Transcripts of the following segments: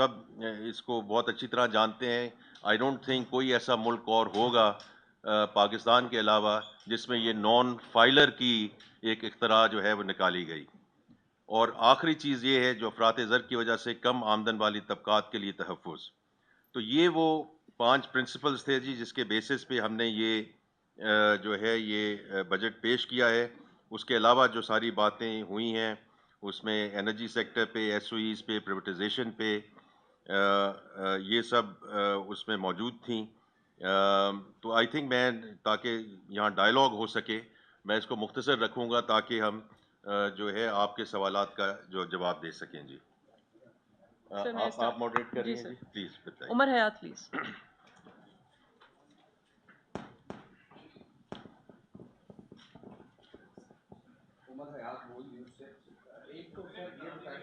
سب اس کو بہت اچھی طرح جانتے ہیں. آئی ڈونٹ تھنک کوئی ایسا ملک اور ہوگا پاکستان کے علاوہ جس میں یہ نان فائلر کی ایک اختراع جو ہے وہ نکالی گئی. اور آخری چیز یہ ہے جو افراط زر کی وجہ سے کم آمدن والی طبقات کے لیے تحفظ. تو یہ وہ 5 پرنسپلز تھے جی جس کے بیسس پہ ہم نے یہ جو ہے یہ بجٹ پیش کیا ہے. اس کے علاوہ جو ساری باتیں ہوئی ہیں اس میں انرجی سیکٹر پہ، ایس او ایز پہ، پرائیویٹائزیشن پہ، یہ سب اس میں موجود تھیں. تو آئی تھنک میں تاکہ یہاں ڈائلاگ ہو سکے میں اس کو مختصر رکھوں گا تاکہ ہم جو ہے آپ کے سوالات کا جو جواب دے سکیں. جی آپ ماڈریٹ کر رہی ہیں. جی پلیز بتائیے. عمر حیات پلیز. عمر حیات بول نیوز سے. ایک تو سر یہ بتائیں.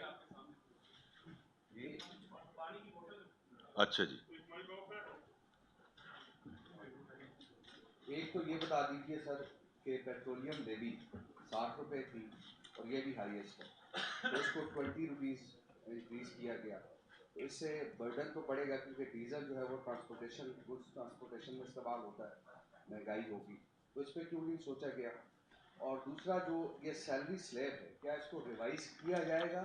اچھا جی. ایک تو یہ بتا دیجیے سر کہ پیٹرولیم لیوی 60 روپے تھی اور یہ بھی ہائیسٹ ہے، تو اس کو 20 روپیز انکریز کیا گیا. تو اس سے برڈن تو پڑے گا کیونکہ ڈیزل جو ہے وہ ٹرانسپورٹیشن گڈس ٹرانسپورٹیشن میں استعمال ہوتا ہے، مہنگائی ہوگی. تو اس پہ کیوں نہیں سوچا گیا؟ اور دوسرا جو یہ سیلری سلیب ہے کیا اس کو ریوائز کیا جائے گا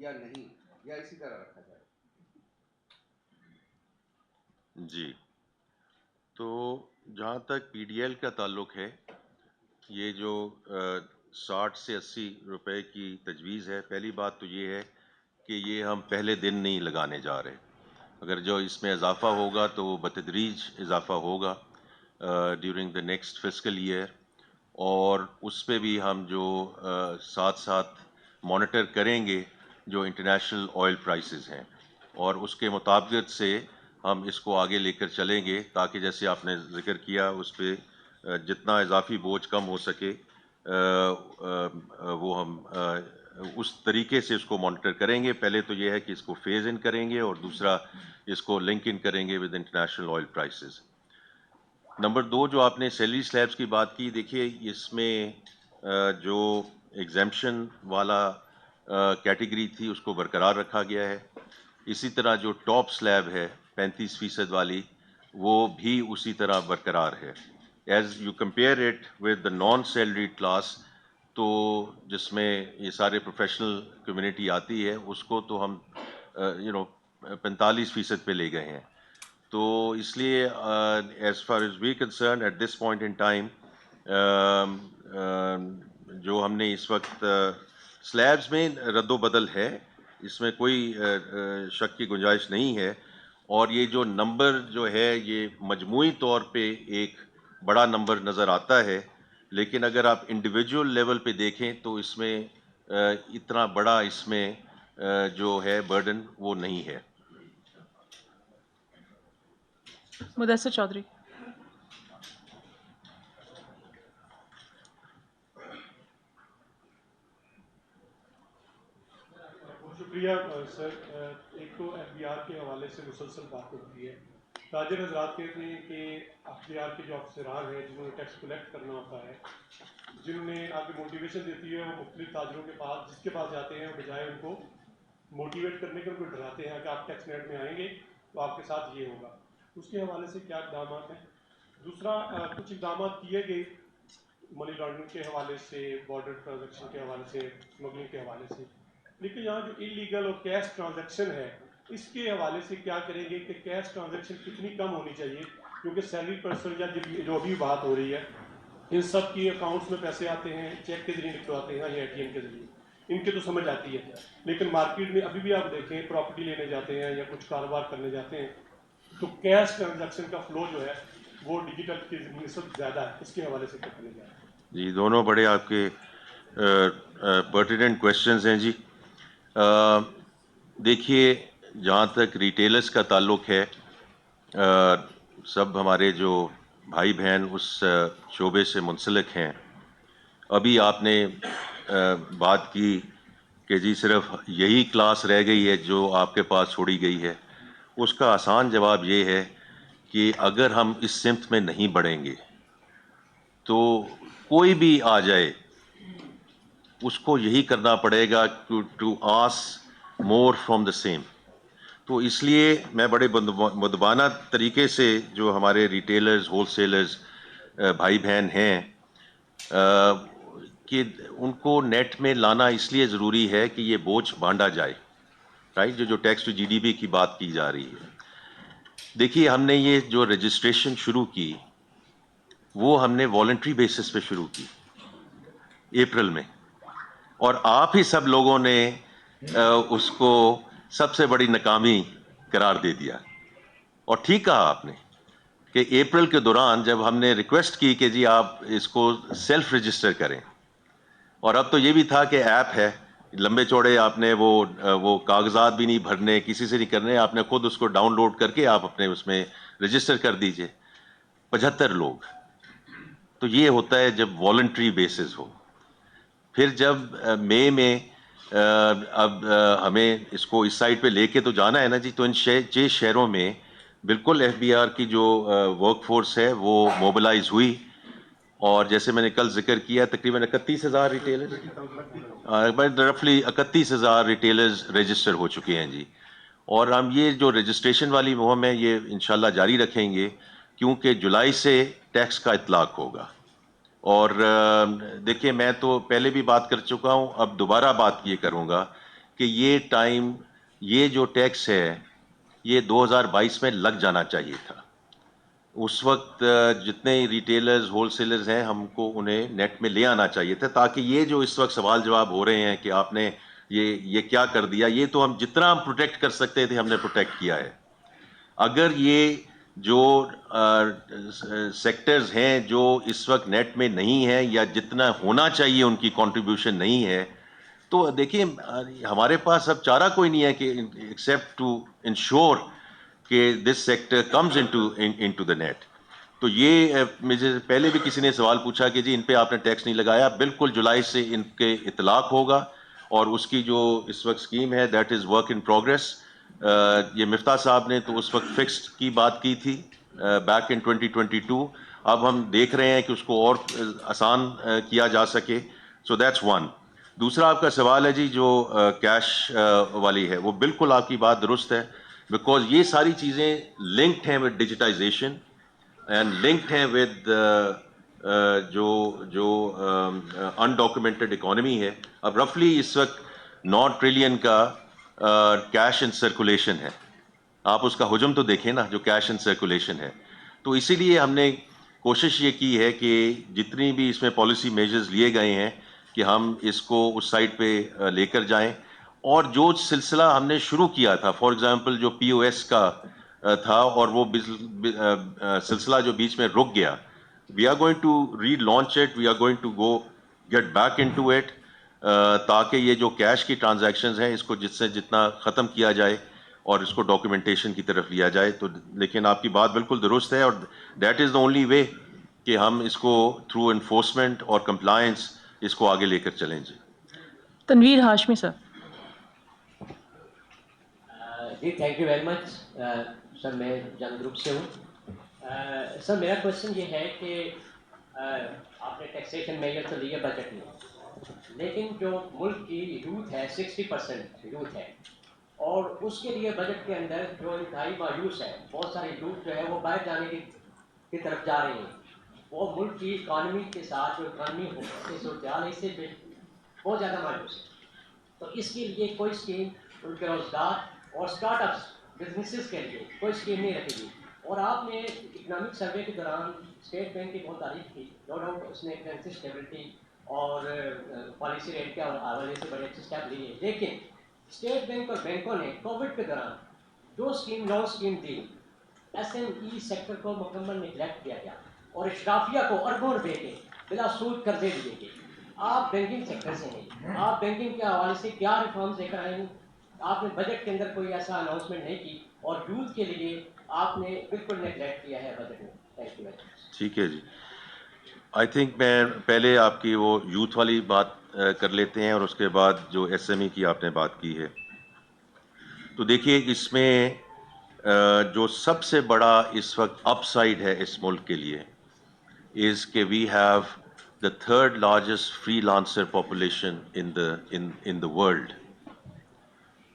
یا نہیں، یا اسی طرح رکھا جائے گا؟ جی تو جہاں تک پی ڈی ایل کا تعلق ہے، یہ جو 60 سے 80 روپے کی تجویز ہے، پہلی بات تو یہ ہے کہ یہ ہم پہلے دن نہیں لگانے جا رہے. اگر جو اس میں اضافہ ہوگا تو وہ بتدریج اضافہ ہوگا during the next fiscal year. اور اس پہ بھی ہم جو ساتھ ساتھ مانیٹر کریں گے جو انٹرنیشنل آئل پرائسز ہیں، اور اس کے مطابقت سے ہم اس کو آگے لے کر چلیں گے تاکہ جیسے آپ نے ذکر کیا اس پہ جتنا اضافی بوجھ کم ہو سکے وہ ہم اس طریقے سے اس کو مانیٹر کریں گے. پہلے تو یہ ہے کہ اس کو فیز ان کریں گے اور دوسرا اس کو لنک ان کریں گے with international oil prices. Number 2 جو آپ نے سیلری سلیبس کی بات کی، دیکھیے اس میں جو ایگزیمپشن والا کیٹیگری تھی اس کو برقرار رکھا گیا ہے. اسی طرح جو ٹاپ سلیب ہے 35% والی وہ بھی اسی طرح برقرار ہے. As you compare it with the naan salary class, تو جس میں یہ سارے پروفیشنل کمیونٹی آتی ہے، اس کو تو ہم 45% پہ لے گئے ہیں. تو اس لیے as far as we concern at this point in time جو ہم نے اس وقت سلیبس میں رد و بدل ہے، اس میں کوئی شک کی گنجائش نہیں ہے. اور یہ جو نمبر جو ہے یہ مجموعی طور پہ ایک بڑا نمبر نظر آتا ہے، لیکن اگر آپ انڈیویجول لیول پہ دیکھیں تو اس میں اتنا بڑا اس میں جو ہے برڈن وہ نہیں ہے. مدثر چودھری. شکریہ سر. ایک تو ایف بی آر کے حوالے سے مسلسل بات ہوتی ہے. تاجر حضرات کہتے ہیں کہ ایف بی آر کے جو افسران ہیں جنہوں نے ٹیکس کلیکٹ کرنا ہوتا ہے، جنہوں نے آگے موٹیویشن دیتی ہے، وہ مختلف تاجروں کے پاس جس کے پاس جاتے ہیں بجائے ان کو موٹیویٹ کرنے کے ان کو ڈراتے ہیں کہ آپ ٹیکس نیٹ میں آئیں گے تو آپ کے ساتھ یہ ہوگا. اس کے حوالے سے کیا اقدامات ہیں؟ دوسرا کچھ اقدامات کیے گئے منی لانڈرنگ کے حوالے سے، بارڈر ٹرانزیکشن کے حوالے سے، اسمگلنگ کے حوالے سے، لیکن یہاں جو انلیگل اور کیش ٹرانزیکشن ہے اس کے حوالے سے کیا کریں گے کہ کیش ٹرانزیکشن کتنی کم ہونی چاہیے؟ کیونکہ سیلری پرسن یا جو ابھی بات ہو رہی ہے ان سب کی اکاؤنٹس میں پیسے آتے ہیں چیک کے ذریعے نکلواتے ہیں یا اے ٹی ایم کے ذریعے، ان کے تو سمجھ آتی ہے. لیکن مارکیٹ میں ابھی بھی آپ دیکھیں پراپرٹی لینے جاتے ہیں یا کچھ کاروبار کرنے جاتے ہیں تو کیش ٹرانزیکشن کا فلو جو ہے وہ ڈیجیٹل کی نسبت زیادہ ہے. اس کے حوالے سے کیا کرنے جا رہے ہیں؟ جی دونوں بڑے آپ کے پرٹیننٹ کویشچنز ہیں. جی دیکھیے جہاں تک ریٹیلرز کا تعلق ہے، سب ہمارے جو بھائی بہن اس شعبے سے منسلک ہیں. ابھی آپ نے بات کی کہ جی صرف یہی کلاس رہ گئی ہے جو آپ کے پاس چھوڑی گئی ہے. اس کا آسان جواب یہ ہے کہ اگر ہم اس سمت میں نہیں بڑھیں گے تو کوئی بھی آ جائے اس کو یہی کرنا پڑے گا to us more from the same. تو اس لیے میں بڑے مدبانہ طریقے سے جو ہمارے ریٹیلرز ہول سیلرز بھائی بہن ہیں کہ ان کو نیٹ میں لانا اس لیے ضروری ہے کہ یہ بوجھ بانٹا جائے، رائٹ، جو tax to G D P کی بات کی جا رہی ہے. دیکھیے ہم نے یہ جو رجسٹریشن شروع کی وہ ہم نے والنٹری بیسس پہ شروع کی اپریل میں، اور آپ ہی سب لوگوں نے اس کو سب سے بڑی ناکامی قرار دے دیا. اور ٹھیک کہا آپ نے کہ اپریل کے دوران جب ہم نے ریکویسٹ کی کہ جی آپ اس کو سیلف رجسٹر کریں، اور اب تو یہ بھی تھا کہ ایپ ہے لمبے چوڑے، آپ نے وہ کاغذات بھی نہیں بھرنے، کسی سے نہیں کرنے، آپ نے خود اس کو ڈاؤن لوڈ کر کے آپ اپنے اس میں رجسٹر کر دیجئے. 75 لوگ. تو یہ ہوتا ہے جب والنٹری بیسس ہو. پھر جب مئی میں اب ہمیں اس کو اس سائٹ پہ لے کے تو جانا ہے نا جی، تو ان 6 شہروں میں بالکل ایف بی آر کی جو ورک فورس ہے وہ موبلائز ہوئی، اور جیسے میں نے کل ذکر کیا تقریباً 31,000 ریٹیلرز، رفلی 31,000 ریٹیلرز رجسٹر ہو چکے ہیں جی. اور ہم یہ جو رجسٹریشن والی مہم ہے یہ انشاءاللہ جاری رکھیں گے، کیونکہ جولائی سے ٹیکس کا اطلاق ہوگا. اور دیکھیں میں تو پہلے بھی بات کر چکا ہوں، اب دوبارہ بات یہ کروں گا کہ یہ ٹائم، یہ جو ٹیکس ہے یہ 2022 میں لگ جانا چاہیے تھا. اس وقت جتنے ریٹیلرز ہول سیلرز ہیں ہم کو انہیں نیٹ میں لے آنا چاہیے تھا، تاکہ یہ جو اس وقت سوال جواب ہو رہے ہیں کہ آپ نے یہ کیا کر دیا، یہ تو ہم جتنا ہم پروٹیکٹ کر سکتے تھے ہم نے پروٹیکٹ کیا ہے. اگر یہ جو سیکٹرز ہیں جو اس وقت نیٹ میں نہیں ہیں یا جتنا ہونا چاہیے ان کی کنٹریبیوشن نہیں ہے، تو دیکھیں ہمارے پاس اب چارہ کوئی نہیں ہے کہ ایکسیپٹ ٹو انشور کہ this sector comes into the net. تو یہ مجھے پہلے بھی کسی نے سوال پوچھا کہ جی ان پہ آپ نے ٹیکس نہیں لگایا. بالکل جولائی سے ان کے اطلاق ہوگا، اور اس کی جو اس وقت اسکیم ہے that is work in progress. یہ مفتاح صاحب نے تو اس وقت فکسڈ کی بات کی تھی بیک ان 2022. اب ہم دیکھ رہے ہیں کہ اس کو اور آسان کیا جا سکے. So that's one. دوسرا آپ کا سوال ہے جی جو کیش والی ہے، وہ بالکل آپ کی بات درست ہے، بیکاز یہ ساری چیزیں لنکڈ ہیں ود ڈیجیٹائزیشن اینڈ لنکڈ ہیں ود جو انڈاکومنٹڈ اکانومی ہے. اب رفلی اس وقت 9 ٹریلین کا کیش ان سرکولیشن ہے. آپ اس کا حجم تو دیکھیں نا جو کیش ان سرکولیشن ہے. تو اسی لیے ہم نے کوشش یہ کی ہے کہ جتنی بھی اس میں پالیسی میجرز لیے گئے ہیں کہ ہم اس کو اس سائٹ پہ لے کر جائیں. اور جو سلسلہ ہم نے شروع کیا تھا، فار ایگزامپل جو پی او ایس کا تھا اور وہ سلسلہ جو بیچ میں رک گیا، we are going to relaunch it, we are going to go get back into it, تاکہ یہ جو کیش کی ٹرانزیکشنز ہیں اس کو جتنا ختم کیا جائے اور اس کو ڈاکیومنٹیشن کی طرف لیا جائے. تو لیکن آپ کی بات بالکل درست ہے، اور that is the only way کہ ہم اس کو تھرو انفورسمنٹ اور کمپلائنس اس کو آگے لے کر چلیں. جی تنویر ہاشمی سر. جی تھینک یو ویری مچ سر. میں جنگ گروپ سے ہوں. سر میرا کوشچن یہ ہے کہ آپ نے ٹیکسیشن میجر تو لیے بجٹ میں، لیکن جو ملک کی یوتھ ہے 60% یوتھ ہے، اور اس کے لیے بجٹ کے اندر جو انتہائی مایوس ہے، بہت سارے یوتھ جو ہے وہ باہر جانے کی طرف جا رہے ہیں. وہ ملک کی اکانومی کے ساتھ جو اکانومی ہو صورتحال ہے اس سے بہت زیادہ مایوس ہے. تو اس کے لیے کوئی اسکیم ان کے روزگار اور اسٹارٹ اپس بزنسز کے لیے کوئی اسکیم نہیں رکھے گی. اور آپ نے اکنامک سروے کے دوران اسٹیٹ بینک کی بہت تعریف کی، نو ڈاؤٹ اس نے کرنسی اسٹیبلٹی اور پالیسی ریٹ کے حوالے سے بڑے اچھے اسٹیپ لیے. لیکن اسٹیٹ بینک اور بینکوں نے کووڈ کے دوران جو اسکیم لون اسکیم دی، ایس ایم ای سیکٹر کو مکمل نگلیکٹ کیا گیا، اور اشرافیہ کو اربوں روپے کے بلا سود قرضے دیے گئے. آپ بینکنگ سیکٹر سے ہیں، آپ بینکنگ کے حوالے سے کیا ریفارمز لے کر آئے ہیں؟ آپ نے بجٹ کے اندر کوئی ایسا اناؤنسمنٹ نہیں کی، اور یوتھ کے لیے آپ نے بالکل نیگلیکٹ کیا ہے بجٹ میں. تھینک یو ویری مچ. ٹھیک ہے جی. آئی تھنک میں پہلے آپ کی وہ یوتھ والی بات کر لیتے ہیں، اور اس کے بعد جو ایس ایم ای کی آپ نے بات کی ہے. تو دیکھیے اس میں جو سب سے بڑا اس وقت اپ سائڈ ہے اس ملک کے لیے از کہ we have the 3rd largest freelancer population in the world.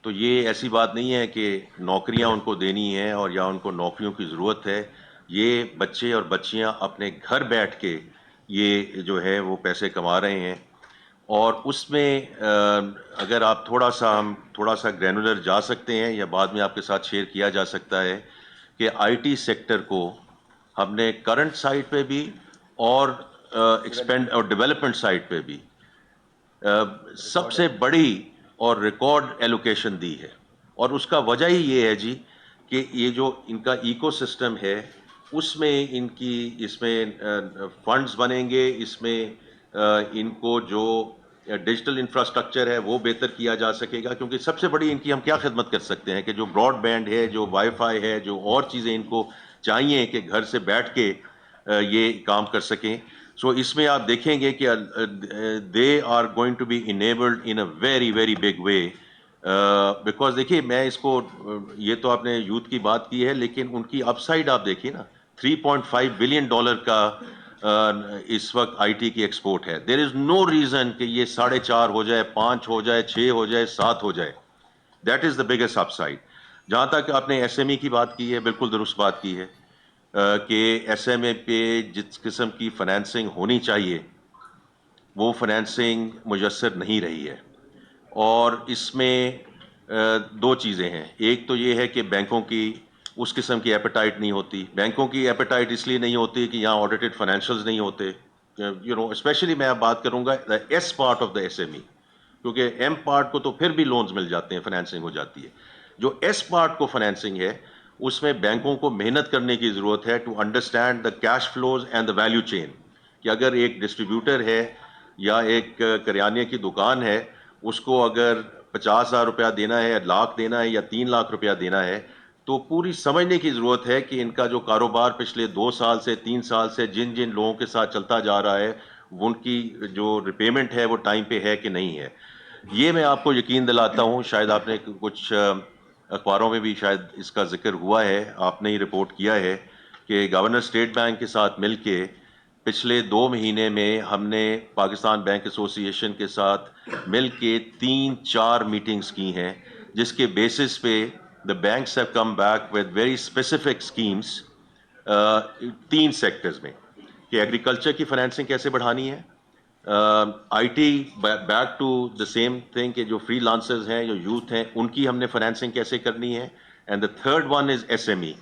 تو یہ ایسی بات نہیں ہے کہ نوکریاں ان کو دینی ہیں اور یا ان کو نوکریوں کی ضرورت ہے. یہ بچے اور بچیاں اپنے گھر بیٹھ کے یہ جو ہے وہ پیسے کما رہے ہیں. اور اس میں اگر آپ تھوڑا سا گرینولر جا سکتے ہیں یا بعد میں آپ کے ساتھ شیئر کیا جا سکتا ہے کہ آئی ٹی سیکٹر کو ہم نے کرنٹ سائٹ پہ بھی اور ایکسپینڈ اور ڈیولپمنٹ سائٹ پہ بھی سب سے بڑی اور ریکارڈ ایلوکیشن دی ہے. اور اس کا وجہ ہی یہ ہے جی کہ یہ جو ان کا ایکو سسٹم ہے اس میں فنڈز بنیں گے, اس میں ان کو جو ڈیجیٹل انفراسٹرکچر ہے وہ بہتر کیا جا سکے گا. کیونکہ سب سے بڑی ان کی ہم کیا خدمت کر سکتے ہیں کہ جو براڈ بینڈ ہے, جو وائی فائی ہے, جو اور چیزیں ان کو چاہیے کہ گھر سے بیٹھ کے یہ کام کر سکیں. سو اس میں آپ دیکھیں گے کہ they are going to be enabled in a very very big way. Because دیکھیے میں اس کو یہ تو آپ نے یوتھ کی بات کی ہے لیکن ان کی اپ سائڈ آپ دیکھیے نا, $3.5 بلین کا اس وقت آئی ٹی کی ایکسپورٹ ہے. دیر از نو ریزن کہ یہ 4.5 ہو جائے, 5 ہو جائے, 6 ہو جائے, 7 ہو جائے. That is the biggest up side. جہاں تک آپ نے ایس ایم ای کی بات کی ہے, بالکل درست بات کی ہے کہ ایس ایم اے پہ جس قسم کی فنانسنگ ہونی چاہیے وہ فنانسنگ میسر نہیں رہی ہے. اور اس میں دو چیزیں ہیں. ایک تو یہ ہے کہ بینکوں کی اس قسم کی ایپیٹائٹ نہیں ہوتی. بینکوں کی ایپیٹائٹ اس لیے نہیں ہوتی کہ یہاں آڈیٹڈ فائنینشلز نہیں ہوتے. اسپیشلی میں اب بات کروں گا S part of the S M E, کیونکہ ایم پارٹ کو تو پھر بھی لونز مل جاتے ہیں, فنانسنگ ہو جاتی ہے. جو ایس پارٹ کو فنانسنگ ہے اس میں بینکوں کو محنت کرنے کی ضرورت ہے to understand the cash flows and the value chain. کہ اگر ایک ڈسٹریبیوٹر ہے یا ایک کریانے کی دکان ہے, اس کو اگر 50,000 روپیہ دینا ہے, لاکھ دینا ہے یا 3 لاکھ روپیہ دینا ہے, تو پوری سمجھنے کی ضرورت ہے کہ ان کا جو کاروبار پچھلے 2 سال سے 3 سال سے جن لوگوں کے ساتھ چلتا جا رہا ہے ان کی جو ریپیمنٹ ہے وہ ٹائم پہ ہے کہ نہیں ہے. یہ میں آپ کو یقین دلاتا ہوں, شاید آپ نے کچھ اخباروں میں بھی شاید اس کا ذکر ہوا ہے, آپ نے ہی رپورٹ کیا ہے کہ گورنر اسٹیٹ بینک کے ساتھ مل کے پچھلے 2 مہینے میں ہم نے پاکستان بینک ایسوسی ایشن کے ساتھ مل کے 3-4 میٹنگز کی ہیں, جس کے بیسس پہ the banks have come back with very specific schemes 3 sectors میں کہ ایگریکلچر کی فنانسنگ کیسے بڑھانی ہے, I T back to the same thing کہ جو فری لانسرز ہیں, جو یوتھ ہیں, ان کی ہم نے فنانسنگ کیسے کرنی ہے, and the third one is S M E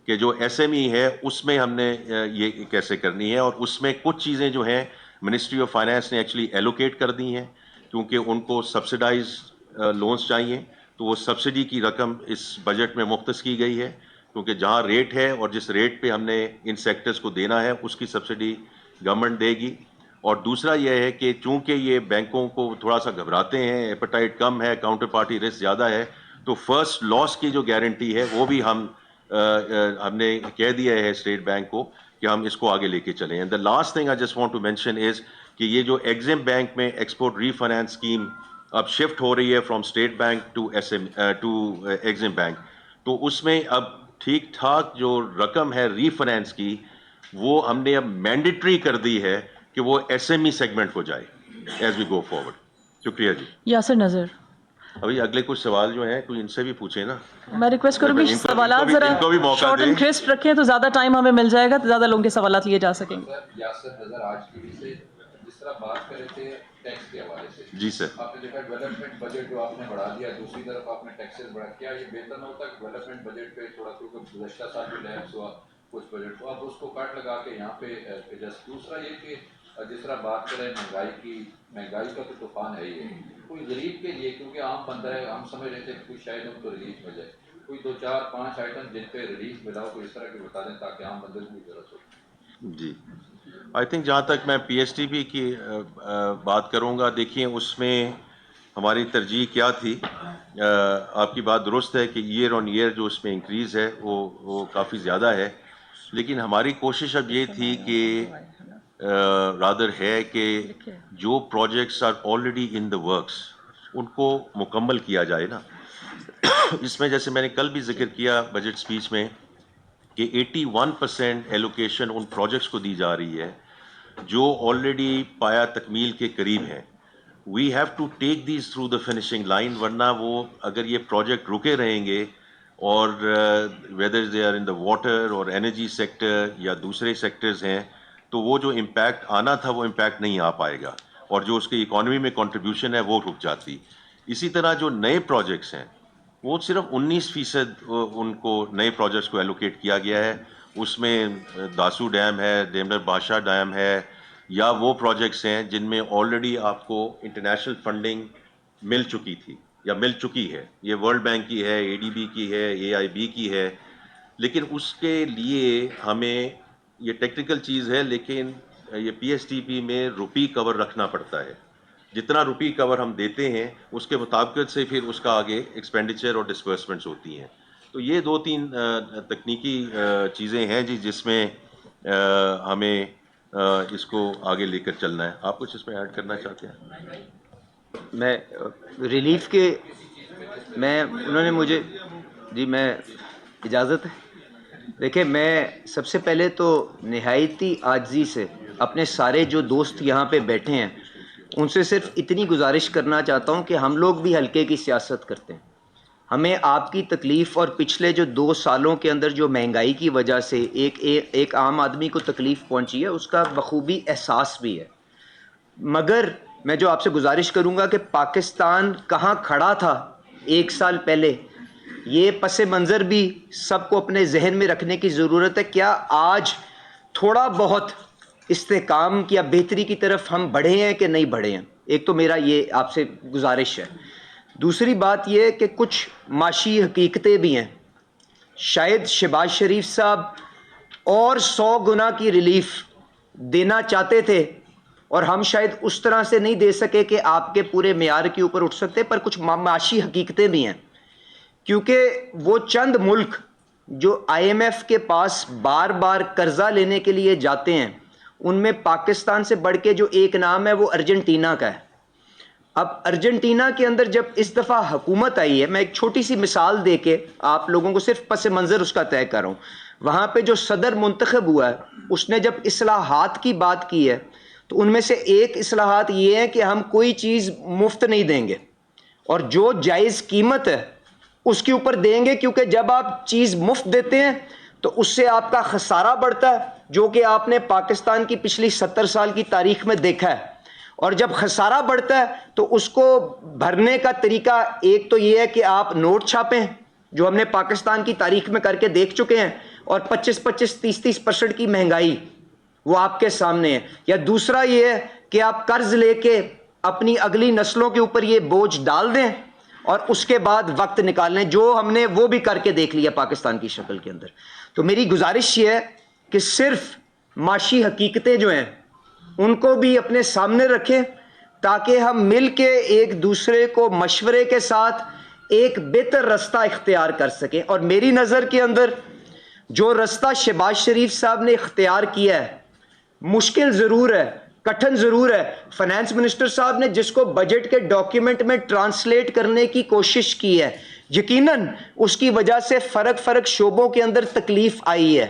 کہ جو ایس ایم ای ہے اس میں ہم نے یہ کیسے کرنی ہے. اور اس میں کچھ چیزیں جو ہیں منسٹری آف فائنانس نے ایکچولی ایلوکیٹ کر دی ہیں کیونکہ ان کو سبسڈائز لونز چاہیے, تو وہ سبسڈی کی رقم اس بجٹ میں مختص کی گئی ہے کیونکہ جہاں ریٹ ہے اور جس ریٹ پہ ہم نے ان سیکٹرز کو دینا ہے اس کی سبسڈی گورنمنٹ دے گی. اور دوسرا یہ ہے کہ چونکہ یہ بینکوں کو تھوڑا سا گھبراتے ہیں, ایپیٹائٹ کم ہے, کاؤنٹر پارٹی رسک زیادہ ہے, تو فرسٹ لاس کی جو گارنٹی ہے وہ بھی ہم نے کہہ دیا ہے اسٹیٹ بینک کو کہ ہم اس کو آگے لے کے چلیں. And the last thing I just want to mention is کہ یہ جو ایگزم بینک میں ایکسپورٹ ری فائنانس اسکیم اب شفٹ ہو رہی ہے from State Bank to Exim Bank, تو اس میں اب ٹھیک ٹھاک جو رقم ہے ری فائنانس کی وہ ہم نے اب مینڈیٹری کر دی ہے کہ وہ ایس ایم ای سیگمنٹ کو جائے ایز وی گو فارورڈ. شکریہ جی. یاسر نظر. ابھی اگلے کچھ سوال جو ہیں کوئی ان سے بھی پوچھیں نا. میں ریکویسٹ کروں گی سوالات ذرا ان کو بھی موقع شارٹ دیں. اینڈ کرسپ رکھیں تو زیادہ ٹائم ہمیں مل جائے گا, تو زیادہ لوگوں کے سوالات لیے جا سکیں گے. یاسر نظر آج کی سے جس طرح بات کر رہے تھے ٹیکس کے حوالے سے, جی سر, آپ نے دیکھا ڈیولپمنٹ بجٹ جو آپ نے بڑھا دیا, دوسری طرف آپ نے ٹیکسز بڑھا, کیا یہ بہتر نہ ہوتا کہ ڈیولپمنٹ بجٹ پہ تھوڑا کیونکہ گزشتہ سال بھی لیپس ہوا کچھ بجٹ کو, اب اس کو کاٹ لگا کے یہاں پہ ایڈجسٹ. دوسرا یہ کہ جس طرح بات کریں مہنگائی کا تو طوفان ہے ہی ہے, کوئی غریب کے لیے کیونکہ عام بندہ ہے, ہم سمجھ رہے تھے کہ کوئی شاید ان کو ریلیف مل جائے, کوئی 2-4-5 آئٹم جن پہ ریلیف ملا ہو, کوئی اس طرح کے بتا دیں تاکہ عام بندے کو بھی ضرورت ہو. جی آئی تھنک جہاں تک میں پی ایس ٹی پی کی بات کروں گا, دیکھیے اس میں ہماری ترجیح کیا تھی. آپ کی بات درست ہے کہ ایئر آن ایئر جو اس میں انکریز ہے وہ کافی زیادہ ہے, لیکن ہماری کوشش اب یہ تھی کہ رادر ہے کہ جو projects are already in the works ان کو مکمل کیا جائے نا. اس میں جیسے میں نے کل بھی ذکر کیا بجٹ سپیچ میں کہ 81% ایلوکیشن ان پروجیکٹس کو دی جا رہی ہے جو آلریڈی پایا تکمیل کے قریب ہیں. we have to take these through the finishing line, ورنہ وہ اگر یہ پروجیکٹ رکے رہیں گے اور whether they are in the water or energy sector یا دوسرے سیکٹرز ہیں تو وہ جو امپیکٹ آنا تھا وہ امپیکٹ نہیں آ پائے گا اور جو اس کی اکانومی میں کنٹریبیوشن ہے وہ رک جاتی. اسی طرح جو نئے پروجیکٹس ہیں وہ صرف 19% ان کو نئے پروجیکٹس کو ایلوکیٹ کیا گیا ہے. اس میں داسو ڈیم ہے, ڈیمر بادشاہ ڈیم ہے, یا وہ پروجیکٹس ہیں جن میں آلریڈی آپ کو انٹرنیشنل فنڈنگ مل چکی تھی یا مل چکی ہے. یہ ورلڈ بینک کی ہے, ADB کی ہے, AIB کی ہے, لیکن اس کے لیے ہمیں یہ ٹیکنیکل چیز ہے, لیکن یہ PSTP میں روپی کور رکھنا پڑتا ہے. جتنا روپی کور ہم دیتے ہیں اس کے مطابقت سے پھر اس کا آگے ایکسپینڈیچر اور ڈسبرسمنٹس ہوتی ہیں. تو یہ 2-3 تکنیکی چیزیں ہیں جی جس میں ہمیں اس کو آگے لے کر چلنا ہے. آپ کچھ اس میں ایڈ کرنا چاہتے ہیں؟ میں ریلیف کے انہوں نے مجھے جی میں اجازت ہے. دیکھیں میں سب سے پہلے تو نہایتی عاجزی سے اپنے سارے جو دوست یہاں پہ بیٹھے ہیں ان سے صرف اتنی گزارش کرنا چاہتا ہوں کہ ہم لوگ بھی ہلکے کی سیاست کرتے ہیں. ہمیں آپ کی تکلیف اور پچھلے جو 2 سالوں کے اندر جو مہنگائی کی وجہ سے ایک عام آدمی کو تکلیف پہنچی ہے اس کا بخوبی احساس بھی ہے. مگر میں جو آپ سے گزارش کروں گا کہ پاکستان کہاں کھڑا تھا 1 سال پہلے, یہ پس منظر بھی سب کو اپنے ذہن میں رکھنے کی ضرورت ہے. کیا آج تھوڑا بہت استحکام یا بہتری کی طرف ہم بڑھے ہیں کہ نہیں بڑھے ہیں؟ ایک تو میرا یہ آپ سے گزارش ہے. دوسری بات یہ کہ کچھ معاشی حقیقتیں بھی ہیں. شاید شہباز شریف صاحب اور 100 گنا کی ریلیف دینا چاہتے تھے اور ہم شاید اس طرح سے نہیں دے سکے کہ آپ کے پورے معیار کے اوپر اٹھ سکتے, پر کچھ معاشی حقیقتیں بھی ہیں. کیونکہ وہ چند ملک جو IMF کے پاس بار بار قرضہ لینے کے لیے جاتے ہیں ان میں پاکستان سے بڑھ کے جو ایک نام ہے وہ ارجنٹینا کا ہے. اب ارجنٹینا کے اندر جب اس دفعہ حکومت آئی ہے, میں ایک چھوٹی سی مثال دے کے آپ لوگوں کو صرف پس منظر اس کا طے کر رہا ہوں. وہاں پہ جو صدر منتخب ہوا ہے اس نے جب اصلاحات کی بات کی ہے تو ان میں سے ایک اصلاحات یہ ہے کہ ہم کوئی چیز مفت نہیں دیں گے اور جو جائز قیمت ہے اس کے اوپر دیں گے, کیونکہ جب آپ چیز مفت دیتے ہیں تو اس سے آپ کا خسارہ بڑھتا ہے, جو کہ آپ نے پاکستان کی پچھلی 70 سال کی تاریخ میں دیکھا ہے. اور جب خسارہ بڑھتا ہے تو اس کو بھرنے کا طریقہ ایک تو یہ ہے کہ آپ نوٹ چھاپیں, جو ہم نے پاکستان کی تاریخ میں کر کے دیکھ چکے ہیں, اور 25-30% کی مہنگائی وہ آپ کے سامنے ہے. یا دوسرا یہ ہے کہ آپ قرض لے کے اپنی اگلی نسلوں کے اوپر یہ بوجھ ڈال دیں اور اس کے بعد وقت نکال لیں, جو ہم نے وہ بھی کر کے دیکھ لیا پاکستان کی شکل کے اندر. تو میری گزارش یہ ہے کہ صرف معاشی حقیقتیں جو ہیں ان کو بھی اپنے سامنے رکھیں تاکہ ہم مل کے ایک دوسرے کو مشورے کے ساتھ ایک بہتر رستہ اختیار کر سکیں. اور میری نظر کے اندر جو رستہ شہباز شریف صاحب نے اختیار کیا ہے مشکل ضرور ہے, کٹھن ضرور ہے. فائنانس منسٹر صاحب نے جس کو بجٹ کے ڈاکیومنٹ میں ٹرانسلیٹ کرنے کی کوشش کی ہے, یقیناً اس کی وجہ سے فرق شعبوں کے اندر تکلیف آئی ہے.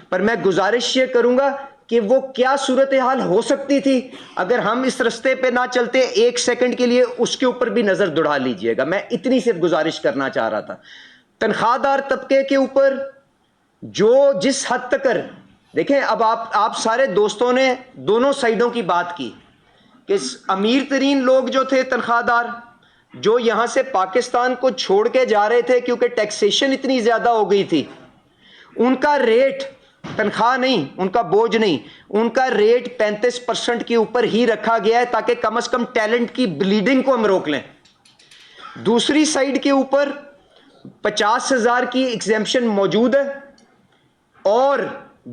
پر میں گزارش یہ کروں گا کہ وہ کیا صورتحال ہو سکتی تھی اگر ہم اس رستے پہ نہ چلتے. 1 سیکنڈ کے لیے اس کے اوپر بھی نظر دوڑا لیجئے گا. میں اتنی صرف گزارش کرنا چاہ رہا تھا. تنخواہ دار طبقے کے اوپر جو جس حد تک دیکھیں, اب آپ سارے دوستوں نے دونوں سائیڈوں کی بات کی کہ امیر ترین لوگ جو تھے تنخواہ دار, جو یہاں سے پاکستان کو چھوڑ کے جا رہے تھے کیونکہ ٹیکسیشن اتنی زیادہ ہو گئی تھی, ان کا ریٹ تنخواہ نہیں, ان کا بوجھ نہیں, ان کا ریٹ 35% کے اوپر ہی رکھا گیا ہے تاکہ کم از کم ٹیلنٹ کی بلیڈنگ کو ہم روک لیں. دوسری سائیڈ کے اوپر 50,000 کی ایگزیمپشن موجود ہے, اور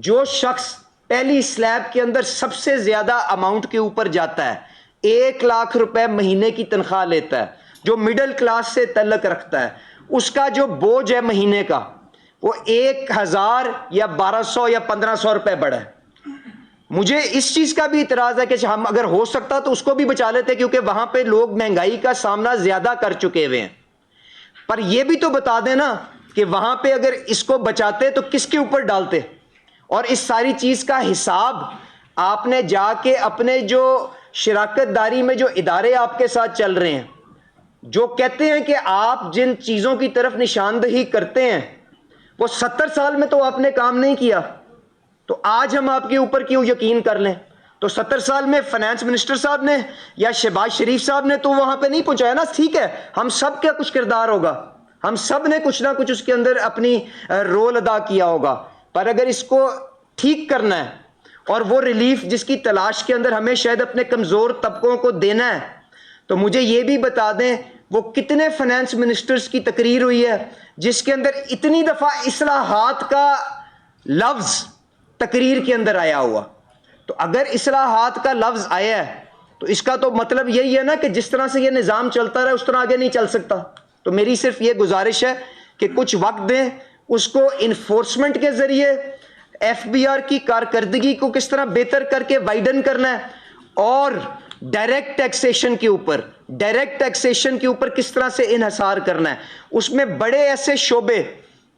جو شخص پہلی سلیب کے اندر سب سے زیادہ اماؤنٹ کے اوپر جاتا ہے 1 لاکھ روپے مہینے کی تنخواہ لیتا ہے, جو مڈل کلاس سے تعلق رکھتا ہے, اس کا جو بوجھ ہے مہینے کا وہ 1,000 یا 1,200 یا 1,500 روپے بڑھا ہے. مجھے اس چیز کا بھی اعتراض ہے کہ ہم اگر ہو سکتا تو اس کو بھی بچا لیتے, کیونکہ وہاں پہ لوگ مہنگائی کا سامنا زیادہ کر چکے ہوئے ہیں. پر یہ بھی تو بتا دینا کہ وہاں پہ اگر اس کو بچاتے تو کس کے اوپر ڈالتے, اور اس ساری چیز کا حساب آپ نے جا کے اپنے جو شراکت داری میں جو ادارے آپ کے ساتھ چل رہے ہیں، جو کہتے ہیں کہ آپ جن چیزوں کی طرف نشاندہی کرتے ہیں وہ 70 سال میں تو آپ نے کام نہیں کیا، تو آج ہم آپ کے اوپر کیوں یقین کر لیں؟ تو 70 سال میں فائنانس منسٹر صاحب نے یا شہباز شریف صاحب نے تو وہاں پہ نہیں پہنچایا نا. ٹھیک ہے، ہم سب کا کچھ کردار ہوگا، ہم سب نے کچھ نہ کچھ اس کے اندر اپنی رول ادا کیا ہوگا، پر اگر اس کو ٹھیک کرنا ہے اور وہ ریلیف جس کی تلاش کے اندر ہمیں شاید اپنے کمزور طبقوں کو دینا ہے، تو مجھے یہ بھی بتا دیں وہ کتنے فائنانس منسٹرز کی تقریر ہوئی ہے جس کے اندر اتنی دفعہ اصلاحات کا لفظ تقریر کے اندر آیا ہوا. تو اگر اصلاحات کا لفظ آیا ہے تو اس کا تو مطلب یہی ہے نا کہ جس طرح سے یہ نظام چلتا رہا اس طرح آگے نہیں چل سکتا. تو میری صرف یہ گزارش ہے کہ کچھ وقت دیں اس کو، انفورسمنٹ کے ذریعے ایف بی آر کی کارکردگی کو کس طرح بہتر کر کے وائڈن کرنا ہے، اور ڈائریکٹ ٹیکسیشن کے اوپر کس طرح سے انحصار کرنا ہے. اس میں بڑے ایسے شعبے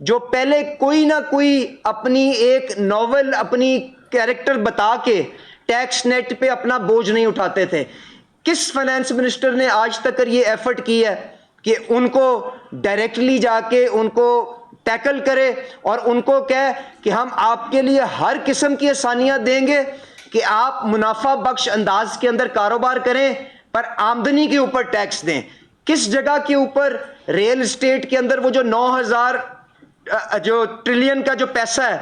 جو پہلے کوئی نہ کوئی اپنی ایک ناول اپنی کیریکٹر بتا کے ٹیکس نیٹ پہ اپنا بوجھ نہیں اٹھاتے تھے، کس فائنانس منسٹر نے آج تک یہ ایفرٹ کی ہے کہ ان کو ڈائریکٹلی جا کے ان کو ٹیکل کرے اور ان کو کہے کہ ہم آپ کے لیے ہر قسم کی آسانیاں دیں گے کہ آپ منافع بخش انداز کے اندر کاروبار کریں پر آمدنی کے اوپر ٹیکس دیں؟ کس جگہ کے اوپر ریل اسٹیٹ کے اندر وہ جو 9000 جو ٹریلین کا جو پیسہ ہے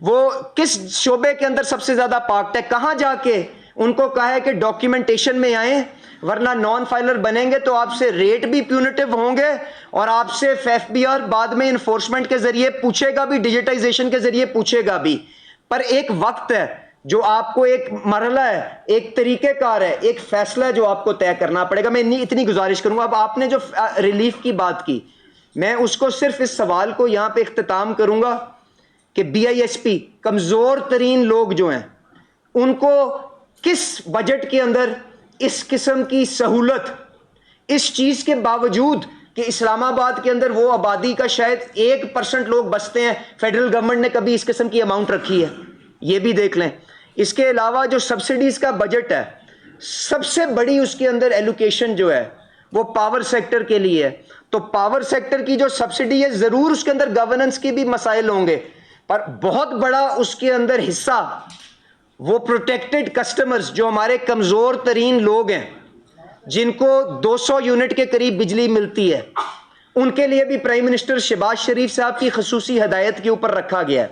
وہ کس شعبے کے اندر سب سے زیادہ پارکڈ ہے؟ کہاں جا کے ان کو کہا ہے کہ ڈاکیومنٹیشن میں آئیں ورنہ نان فائلر بنیں گے تو آپ سے ریٹ بھی پیونیٹیو ہوں گے اور آپ سے ایف بی آر بعد میں انفورسمنٹ کے ذریعے پوچھے گا بھی، ڈیجیٹائزیشن کے ذریعے پوچھے گا بھی. پر ایک وقت ہے جو آپ کو، ایک مرحلہ ہے، ایک طریقہ کار ہے، ایک فیصلہ ہے جو آپ کو طے کرنا پڑے گا. میں اتنی گزارش کروں گا. اب آپ نے جو ریلیف کی بات کی، میں اس کو صرف اس سوال کو یہاں پہ اختتام کروں گا کہ بی آئی ایس پی کمزور ترین لوگ جو ہیں ان کو کس بجٹ کے اندر اس قسم کی سہولت، اس چیز کے باوجود کہ اسلام آباد کے اندر وہ آبادی کا شاید 1% لوگ بستے ہیں، فیڈرل گورنمنٹ نے کبھی اس قسم کی اماؤنٹ رکھی ہے؟ یہ بھی دیکھ لیں. اس کے علاوہ جو سبسڈیز کا بجٹ ہے، سب سے بڑی اس کے اندر ایلوکیشن جو ہے وہ پاور سیکٹر کے لیے ہے. تو پاور سیکٹر کی جو سبسڈی ہے ضرور اس کے اندر گورننس کے بھی مسائل ہوں گے، پر بہت بڑا اس کے اندر حصہ وہ پروٹیکٹڈ کسٹمرز جو ہمارے کمزور ترین لوگ ہیں جن کو 200 یونٹ کے قریب بجلی ملتی ہے، ان کے لیے بھی پرائم منسٹر شہباز شریف صاحب کی خصوصی ہدایت کے اوپر رکھا گیا ہے.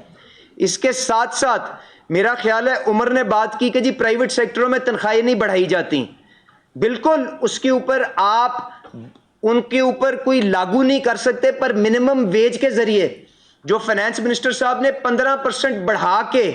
اس کے ساتھ ساتھ میرا خیال ہے عمر نے بات کی کہ جی پرائیویٹ سیکٹروں میں تنخواہیں نہیں بڑھائی جاتی. بالکل اس کے اوپر آپ ان کے اوپر کوئی لاگو نہیں کر سکتے، پر منیمم ویج کے ذریعے جو فائنانس منسٹر صاحب نے 15% بڑھا کے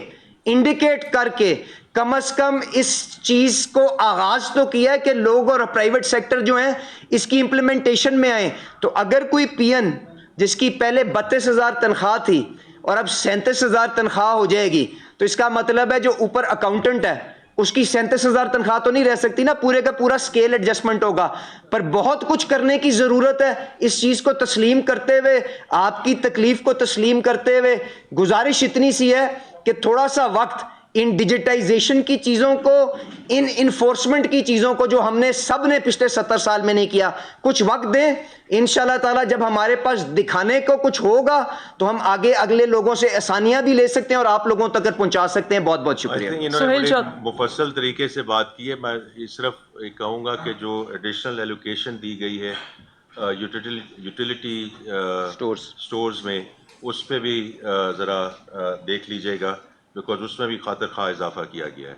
انڈیکیٹ کر کے کم از کم اس چیز کو آغاز تو کیا ہے کہ لوگ اور پرائیویٹ سیکٹر جو ہیں اس کی امپلیمنٹیشن میں آئیں. تو اگر کوئی پی این جس کی پہلے 32,000 تنخواہ تھی اور اب 37,000 تنخواہ ہو جائے گی، تو اس کا مطلب ہے جو اوپر اکاؤنٹنٹ ہے اس کی 37,000 تنخواہ تو نہیں رہ سکتی نا، پورے کا پورا سکیل ایڈجسٹمنٹ ہوگا. پر بہت کچھ کرنے کی ضرورت ہے. اس چیز کو تسلیم کرتے ہوئے، آپ کی تکلیف کو تسلیم کرتے ہوئے گزارش اتنی سی ہے کہ تھوڑا سا وقت ان ڈیجیٹائزیشن کی چیزوں کو، ان انفورسمنٹ کی چیزوں کو جو ہم نے سب نے پچھلے 70 سال میں نہیں کیا، کچھ وقت دیں. انشاءاللہ تعالی جب ہمارے پاس دکھانے کو کچھ ہوگا تو ہم آگے اگلے لوگوں سے آسانیاں بھی لے سکتے ہیں اور آپ لوگوں تک پہنچا سکتے ہیں. بہت بہت شکریہ. انہوں نے بڑے مفصل طریقے سے بات کی ہے. میں صرف کہوں گا کہ جو ایڈیشنل ایلوکیشن دی گئی ہے یوٹیلیٹی سٹورز میں، اس پہ بھی ذرا دیکھ لیجئے گا، بیکاز اس میں بھی خاطر خواہ اضافہ کیا گیا ہے.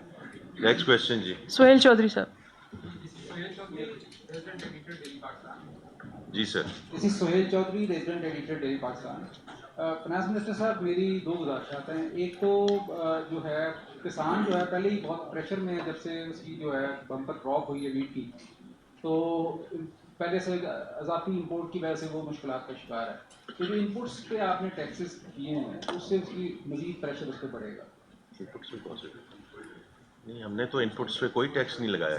نیکسٹ کویسچن جی. سہیل چودھری صاحب. جی sir. Sohail Chaudhry, resident editor Daily Pakistan. Finance minister صاحب میری 2 گزارشات ہیں. ایک تو جو ہے کسان جو ہے پہلے ہی بہت پریشر میں ہے جب سے اس کی جو ہے بمپر کراپ ہوئی ہے ویٹ کی، تو پہلے سے اضافی امپورٹ کی وجہ سے وہ مشکلات کا شکار ہے. تو جو انپوٹس پہ آپ نے ٹیکسز کیے ہیں اس سے اس کی مزید پریشر اس پہ پڑے گا. انپٹس پہ نہیں، ہم نے تو انپٹس پہ کوئی ٹیکس نہیں لگایا.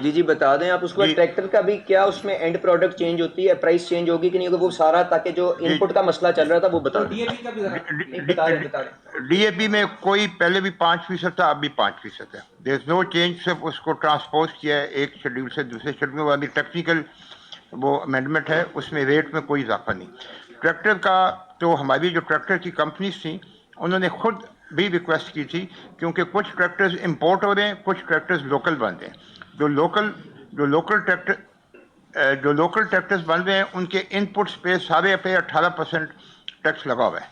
جی جی بتا دیں آپ اس کو ٹریکٹر کا بھی کیا اس میں اینڈ پروڈکٹ چینج ہوتی ہے, پرائس چینج ہوگی کہ نہیں ہوگی, وہ سارا تاکہ جو ان پٹ کا مسئلہ چل رہا تھا وہ بتا دیں. ڈی اے پی کا بھی ذرا بتا دیں. ڈی اے پی میں کوئی پہلے بھی 5% تھا, اب بھی 5% ہے. دیر از نو چینج, صرف اس کو ٹرانسپوز کیا ہے ایک شیڈیول سے دوسرے شیڈیول میں. والی ٹیکنیکل وہ امینڈمنٹ ہے, اس میں ریٹ میں کوئی اضافہ نہیں. ٹریکٹر کا تو ہماری جو ٹریکٹر کی کمپنیز تھیں انہوں نے خود بھی ریکویسٹ کی تھی, کیونکہ کچھ ٹریکٹرز امپورٹ ہو رہے ہیں, کچھ ٹریکٹرز لوکل بن رہے ہیں. جو لوکل ٹریکٹرز بن رہے ہیں ان کے ان پٹس پہ سارے پہ 18% ٹیکس لگا ہوا ہے.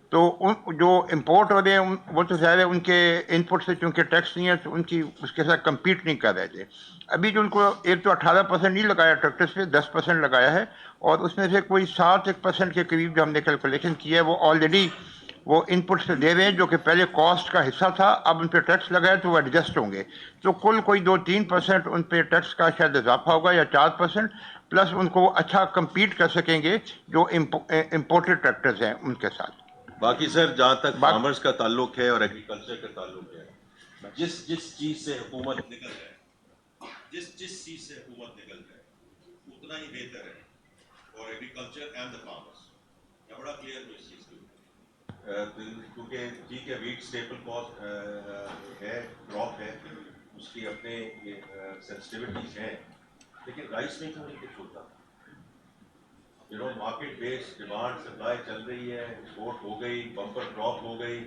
تو جو امپورٹ ہو رہے ہیں وہ تو ظاہر ہے ان کے ان پٹ سے چونکہ ٹیکس نہیں ہے تو ان کی اس کے ساتھ کمپیٹ نہیں کر رہے تھے. ابھی جو ان کو ایک تو 18% نہیں لگایا ٹریکٹرز پہ, 10% لگایا ہے, اور اس میں سے کوئی 7% کے قریب جو ہم نے کیلکولیشن کی ہے وہ آلریڈی وہ ان پٹ سے دے رہے ہیں, جو کہ پہلے کاسٹ کا حصہ تھا, اب ان پہ ٹیکس لگا ہے تو وہ ایڈجسٹ ہوں گے. تو کل کوئی 2-3% ان پہ ٹیکس کا شاید اضافہ ہوگا یا 4%, پلس ان کو اچھا کمپیٹ کر سکیں گے جو امپورٹڈ ٹریکٹرز ہیں ان کے ساتھ. باقی سر جہاں تک فارمرز کا تعلق ہے اور ایگریکلچر کا تعلق ہے, جس چیز سے حکومت نکل جائے, جس چیز سے حکومت نکل جائے اتنا ہی بہتر ہے اور ایگریکلچر اینڈ دا فارمرز. میں بڑا کلیئر ہوں اس چیز کے کیونکہ ٹھیک ہے ویٹ اسٹیپل کاسٹ ہے, کراپ ہے, اس کی اپنے سینسٹیوٹیز ہیں, لیکن رائس میں کیوں نہیں کچھ ہوتا؟ مارکیٹ بیس ڈیمانڈ سپلائی چل رہی ہے, ایکسپورٹ ہو گئی, بمپر ڈراپ ہو گئی,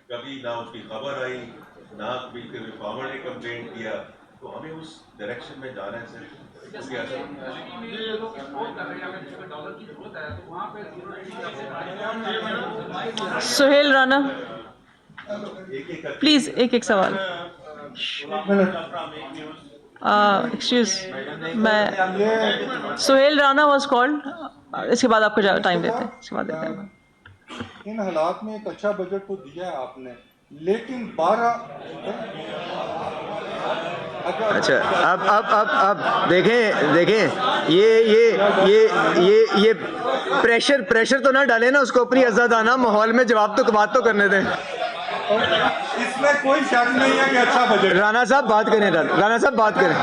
کبھی نہ اس کی خبر آئی, نہ کبھی فارمر نے کمپلین کیا. تو ہمیں اس ڈائریکشن میں جانا ہے سر. سہیل رانا پلیز ایک سوال. ایکسکیوز, میں سہیل رانا واز کالڈ, اس کے بعد آپ کو ٹائم دیتے ہیں, اس کے بعد دیتے ہیں. ان حالات میں ایک اچھا بجٹ تو دیا ہے آپ نے, لیکن 12 اچھا اب دیکھیں یہ پریشر تو نہ ڈالیں نا اس کو, اپنی آزادانہ ماحول میں جواب تو بات تو کرنے دیں. اس میں کوئی شک نہیں ہے کہ اچھا بجٹ. رانا صاحب بات کریں, رانا صاحب بات کریں.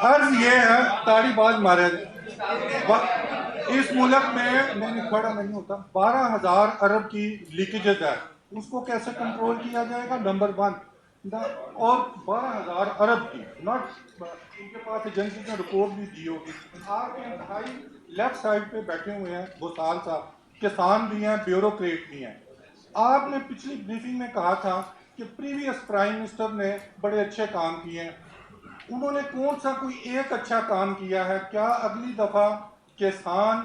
عرض یہ ہے, تاڑی باز مارے اس ملک میں کھڑا نہیں ہوتا, 12,000 ارب کی لیکیجز ہے, اس کو کیسے کنٹرول کیا جائے گا؟ نمبر 1. اور 12,000 ارب کی ناٹ ان کے پاس ایجنسی نے رپورٹ بھی دی ہوگی. آپ کے انتہائی لیفٹ سائڈ پہ بیٹھے ہوئے ہیں بھوسال صاحب, کسان بھی ہیں, بیوروکریٹ بھی ہیں. آپ نے پچھلی بریفنگ میں کہا تھا کہ پریویس پرائم منسٹر نے بڑے اچھے کام کیے ہیں. انہوں نے کون سا کوئی ایک اچھا کام کیا ہے؟ کیا اگلی دفعہ کسان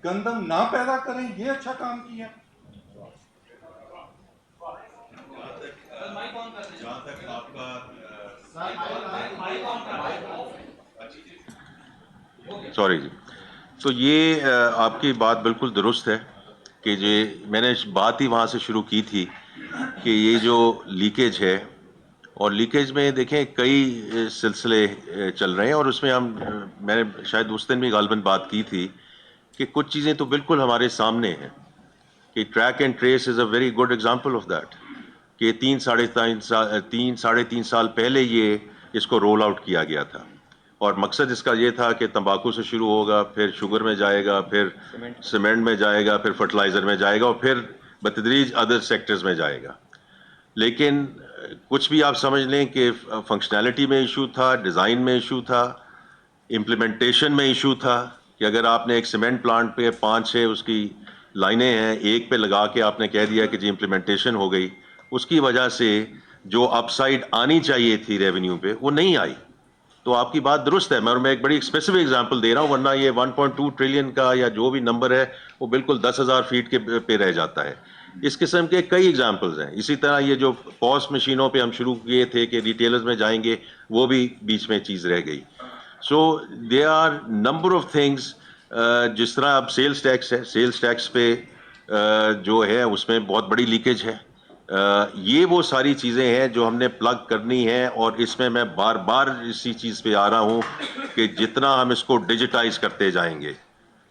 گندم نہ پیدا کریں, یہ اچھا کام کیا ہے؟ جہاں تک آپ کا سوری جی, تو یہ آپ کی بات بالکل درست ہے کہ میں نے بات ہی وہاں سے شروع کی تھی کہ یہ جو لیکیج ہے, اور لیکیج میں دیکھیں کئی سلسلے چل رہے ہیں, اور اس میں میں نے شاید اس دن بھی غالباً بات کی تھی کہ کچھ چیزیں تو بالکل ہمارے سامنے ہیں, کہ track and trace is a very good example of that, کہ 3-3.5 سال پہلے یہ اس کو رول آؤٹ کیا گیا تھا, اور مقصد اس کا یہ تھا کہ تمباکو سے شروع ہوگا, پھر شوگر میں جائے گا, پھر سیمنٹ میں جائے گا, پھر فرٹیلائزر میں جائے گا, اور پھر بتدریج ادر سیکٹرز میں جائے گا. لیکن کچھ بھی آپ سمجھ لیں کہ فنکشنالٹی میں ایشو تھا, ڈیزائن میں ایشو تھا, امپلیمنٹیشن میں ایشو تھا, کہ اگر آپ نے ایک سیمنٹ پلانٹ پہ 5-6 اس کی لائنیں ہیں, ایک پہ لگا کے آپ نے کہہ دیا کہ جی امپلیمنٹیشن ہو گئی, اس کی وجہ سے جو اپ سائڈ آنی چاہیے تھی ریونیو پہ وہ نہیں آئی. تو آپ کی بات درست ہے, میں ایک بڑی اسپیسیفک ایگزامپل دے رہا ہوں, ورنہ یہ 1.2 ٹریلین کا یا جو بھی نمبر ہے وہ بالکل 10,000 فیٹ کے پہ رہ جاتا ہے. اس قسم کے کئی ایگزامپلز ہیں. اسی طرح یہ جو پوس مشینوں پہ ہم شروع کیے تھے کہ ریٹیلرز میں جائیں گے, وہ بھی بیچ میں چیز رہ گئی. So they are number of things. جس طرح اب سیلز ٹیکس ہے, سیلز ٹیکس پہ جو ہے اس میں بہت بڑی لیکیج ہے. یہ وہ ساری چیزیں ہیں جو ہم نے پلگ کرنی ہے, اور اس میں بار بار اسی چیز پہ آ رہا ہوں کہ جتنا ہم اس کو ڈیجیٹائز کرتے جائیں گے,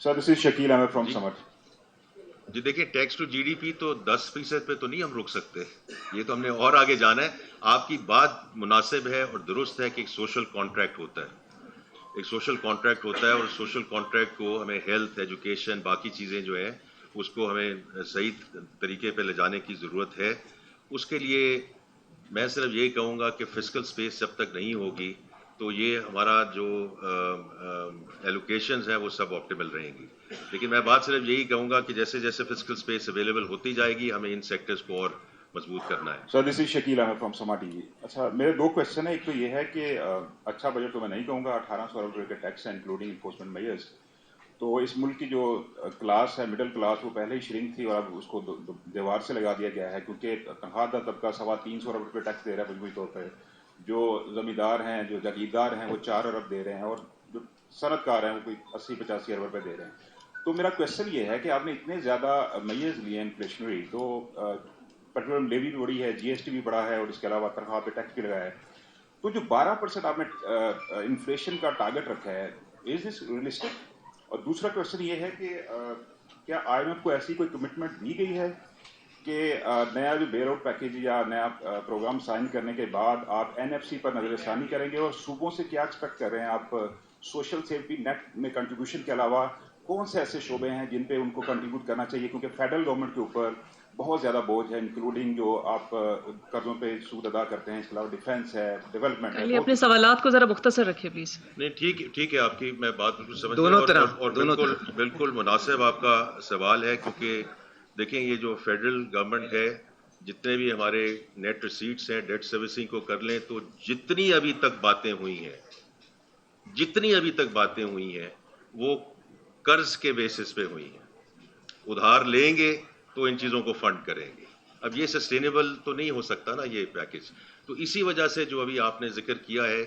Sir, this is Shakil Ahmed from Samar. جی دیکھیں tax to G D P تو 10% پہ تو نہیں ہم رک سکتے, یہ تو ہم نے اور آگے جانا ہے. آپ کی بات مناسب ہے اور درست ہے کہ ایک سوشل کانٹریکٹ ہوتا ہے, ایک سوشل کانٹریکٹ ہوتا ہے, اور سوشل کانٹریکٹ کو ہمیں ہیلتھ, ایجوکیشن, باقی چیزیں جو ہیں اس کو ہمیں صحیح طریقے پہ لے جانے کی ضرورت ہے. اس کے لیے میں صرف یہی کہوں گا کہ فسکل سپیس جب تک نہیں ہوگی تو یہ ہمارا جو ایلوکیشنز ہیں وہ سب آپٹیمل رہیں گی. لیکن میں بات صرف یہی کہوں گا کہ جیسے جیسے فسکل سپیس اویلیبل ہوتی جائے گی ہمیں ان سیکٹرز کو اور مضبوط کرنا ہے. سر دس از شکیل احمد فرام سما ٹی وی. اچھا میرے دو کوشچن ہیں. ایک تو یہ ہے کہ اچھا بجٹ تو میں نہیں کہوں گا, 1800 ارب روپے کا ٹیکس ہے انکلوڈنگ انفورسمنٹ میئرز. تو اس ملک کی جو کلاس ہے, مڈل کلاس, وہ پہلے ہی شرنک تھی اور اب اس کو دیوار سے لگا دیا گیا ہے, کیونکہ تنخواہ دار طبقہ 350 ارب روپے ٹیکس دے رہا ہے مجموعی طور پہ. جو زمیندار ہیں, جو جاگیردار ہیں, وہ 4 ارب دے رہے ہیں, اور جو صنعت کار ہیں وہ کوئی 80-85 ارب روپے دے رہے ہیں. تو میرا کوشچن یہ ہے کہ آپ نے اتنے زیادہ میئرز لیے انفلیشنری, تو پیٹرولیم لیوی بھی بڑی ہے, جی ایس ٹی بھی بڑا ہے, اور اس کے علاوہ تنخواہ پہ ٹیکس بھی لگا ہے. تو جو 12% آپ نے انفلیشن کا ٹارگٹ رکھا ہے, از دس ریئلسٹک؟ اور دوسرا کوشچن یہ ہے کہ کیا آئی ایم ایف کو ایسی کوئی کمٹمنٹ دی گئی ہے کہ نیا جو بیل آؤٹ پیکیج یا نیا پروگرام سائن کرنے کے بعد آپ این ایف سی پر نظر ثانی کریں گے, اور صوبوں سے کیا ایکسپیکٹ کر رہے ہیں آپ سوشل سیفٹی نیٹ میں کنٹریبیوشن کے علاوہ کون سے ایسے شعبے ہیں جن پہ ان کو کنٹریبیوٹ کرنا چاہیے, کیونکہ فیڈرل گورنمنٹ کے اوپر بہت زیادہ بوجھ ہے, انکلوڈنگ جو آپ قرضوں پہ سود ادا کرتے ہیں, اس کے علاوہ ڈیفینس ہے, ڈیولپمنٹ ہے. اپنے سوالات کو ذرا مختصر رکھیے پلیز. نہیں ٹھیک ہے آپ کی میں بات بالکل سمجھ دونوں گیا, طرح اور بالکل مناسب آپ کا سوال ہے, کیونکہ دیکھیں یہ جو فیڈرل گورنمنٹ ہے, جتنے بھی ہمارے نیٹ ریسیٹس ہیں ڈیٹ سروسنگ کو کر لیں تو جتنی ابھی تک باتیں ہوئی ہیں وہ قرض کے بیسس پہ ہوئی ہیں. ادھار لیں گے تو ان چیزوں کو فنڈ کریں گے. اب یہ سسٹینیبل تو نہیں ہو سکتا نا یہ پیکیج. تو اسی وجہ سے جو ابھی آپ نے ذکر کیا ہے,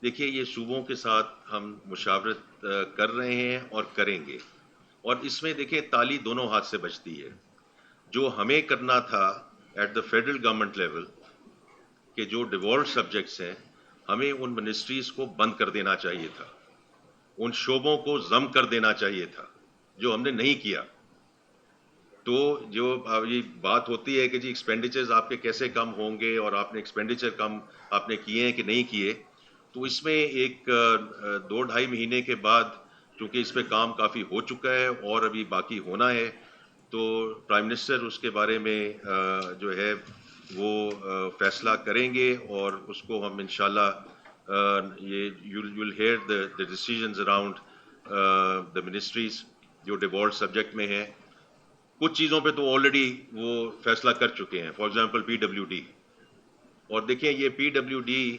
دیکھیے یہ صوبوں کے ساتھ ہم مشاورت کر رہے ہیں اور کریں گے, اور اس میں دیکھیں تالی دونوں ہاتھ سے بجتی ہے. جو ہمیں کرنا تھا at the federal government level کہ جو ڈیوالوڈ سبجیکٹس ہیں ہمیں ان منسٹریز کو بند کر دینا چاہیے تھا, ان شعبوں کو ضم کر دینا چاہیے تھا, جو ہم نے نہیں کیا. تو جو یہ بات ہوتی ہے کہ جی ایکسپینڈیچرز آپ کے کیسے کم ہوں گے, اور آپ نے ایکسپینڈیچر کم آپ نے کیے ہیں کہ نہیں کیے, تو اس میں ایک 2-2.5 مہینے کے بعد چونکہ اس پہ کام کافی ہو چکا ہے اور ابھی باقی ہونا ہے, تو پرائم منسٹر اس کے بارے میں جو ہے وہ فیصلہ کریں گے, اور اس کو ہم انشاءاللہ یہ you will hear the decisions around the ministries جو ڈیوالوڈ سبجیکٹ میں ہیں. کچھ چیزوں پہ تو آلریڈی وہ فیصلہ کر چکے ہیں, for example P W D. اور دیکھیں یہ پی ڈبلیو ڈی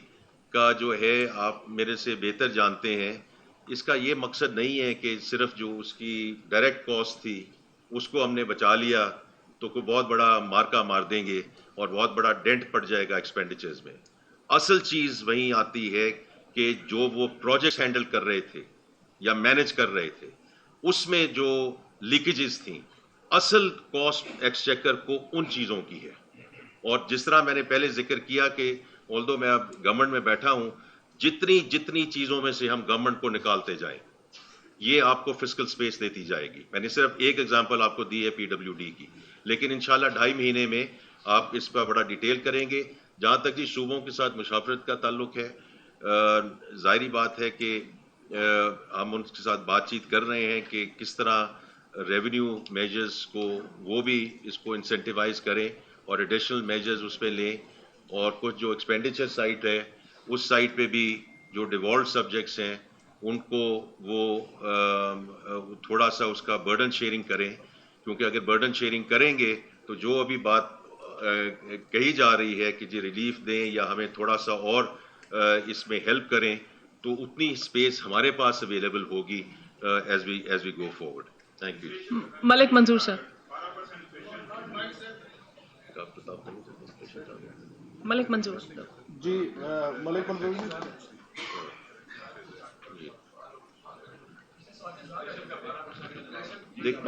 کا جو ہے آپ میرے سے بہتر جانتے ہیں, اس کا یہ مقصد نہیں ہے کہ صرف جو اس کی ڈائریکٹ کاسٹ تھی اس کو ہم نے بچا لیا تو کوئی بہت بڑا مارکا مار دیں گے اور بہت بڑا ڈینٹ پڑ جائے گا ایکسپینڈیچرز میں. اصل چیز وہیں آتی ہے کہ جو وہ پروجیکٹ ہینڈل کر رہے تھے یا مینج کر رہے تھے اس میں جو لیکیجز تھیں, اصل کاسٹ ایکسچیکر کو ان چیزوں کی ہے. اور جس طرح میں نے پہلے ذکر کیا کہ although میں اب گورنمنٹ میں بیٹھا ہوں, جتنی چیزوں میں سے ہم گورنمنٹ کو نکالتے جائیں یہ آپ کو فسکل سپیس دیتی جائے گی. میں نے صرف ایک ایگزامپل آپ کو دی ہے پی ڈبلیو ڈی کی, لیکن انشاءاللہ 2.5 مہینے میں آپ اس پر بڑا ڈیٹیل کریں گے. جہاں تک جی صوبوں کے ساتھ مشاورت کا تعلق ہے, ظاہری بات ہے کہ ہم ان کے ساتھ بات چیت کر رہے ہیں کہ کس طرح ریونیو میجرز کو وہ بھی اس کو انسینٹیوائز کریں اور ایڈیشنل میجرز اس پہ لیں, اور کچھ جو ایکسپینڈیچر سائٹ ہے اس سائٹ پہ بھی جو ڈیوالوڈ سبجیکٹس ہیں ان کو وہ تھوڑا سا اس کا برڈن شیئرنگ کریں, کیونکہ اگر برڈن شیئرنگ کریں گے تو جو ابھی بات کہی جا رہی ہے کہ جی ریلیف دیں یا ہمیں تھوڑا سا اور اس میں ہیلپ کریں, تو اتنی اسپیس ہمارے پاس اویلیبل ہوگی as we go forward. Thank you. Malik Manzoor sir. Malik Manzoor ji, Malik Manzoor ji. دیکھ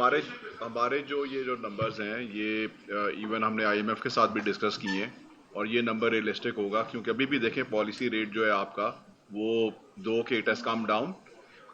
ہمارے جو یہ جو نمبرز ہیں یہ ایون ہم نے آئی ایم ایف کے ساتھ بھی ڈسکس کیے ہیں, اور یہ نمبر ریئلسٹک ہوگا, کیونکہ ابھی بھی دیکھیں پالیسی ریٹ جو ہے آپ کا وہ 2 کے it has come down,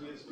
GST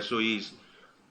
SOEs,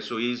SOEs,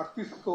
3800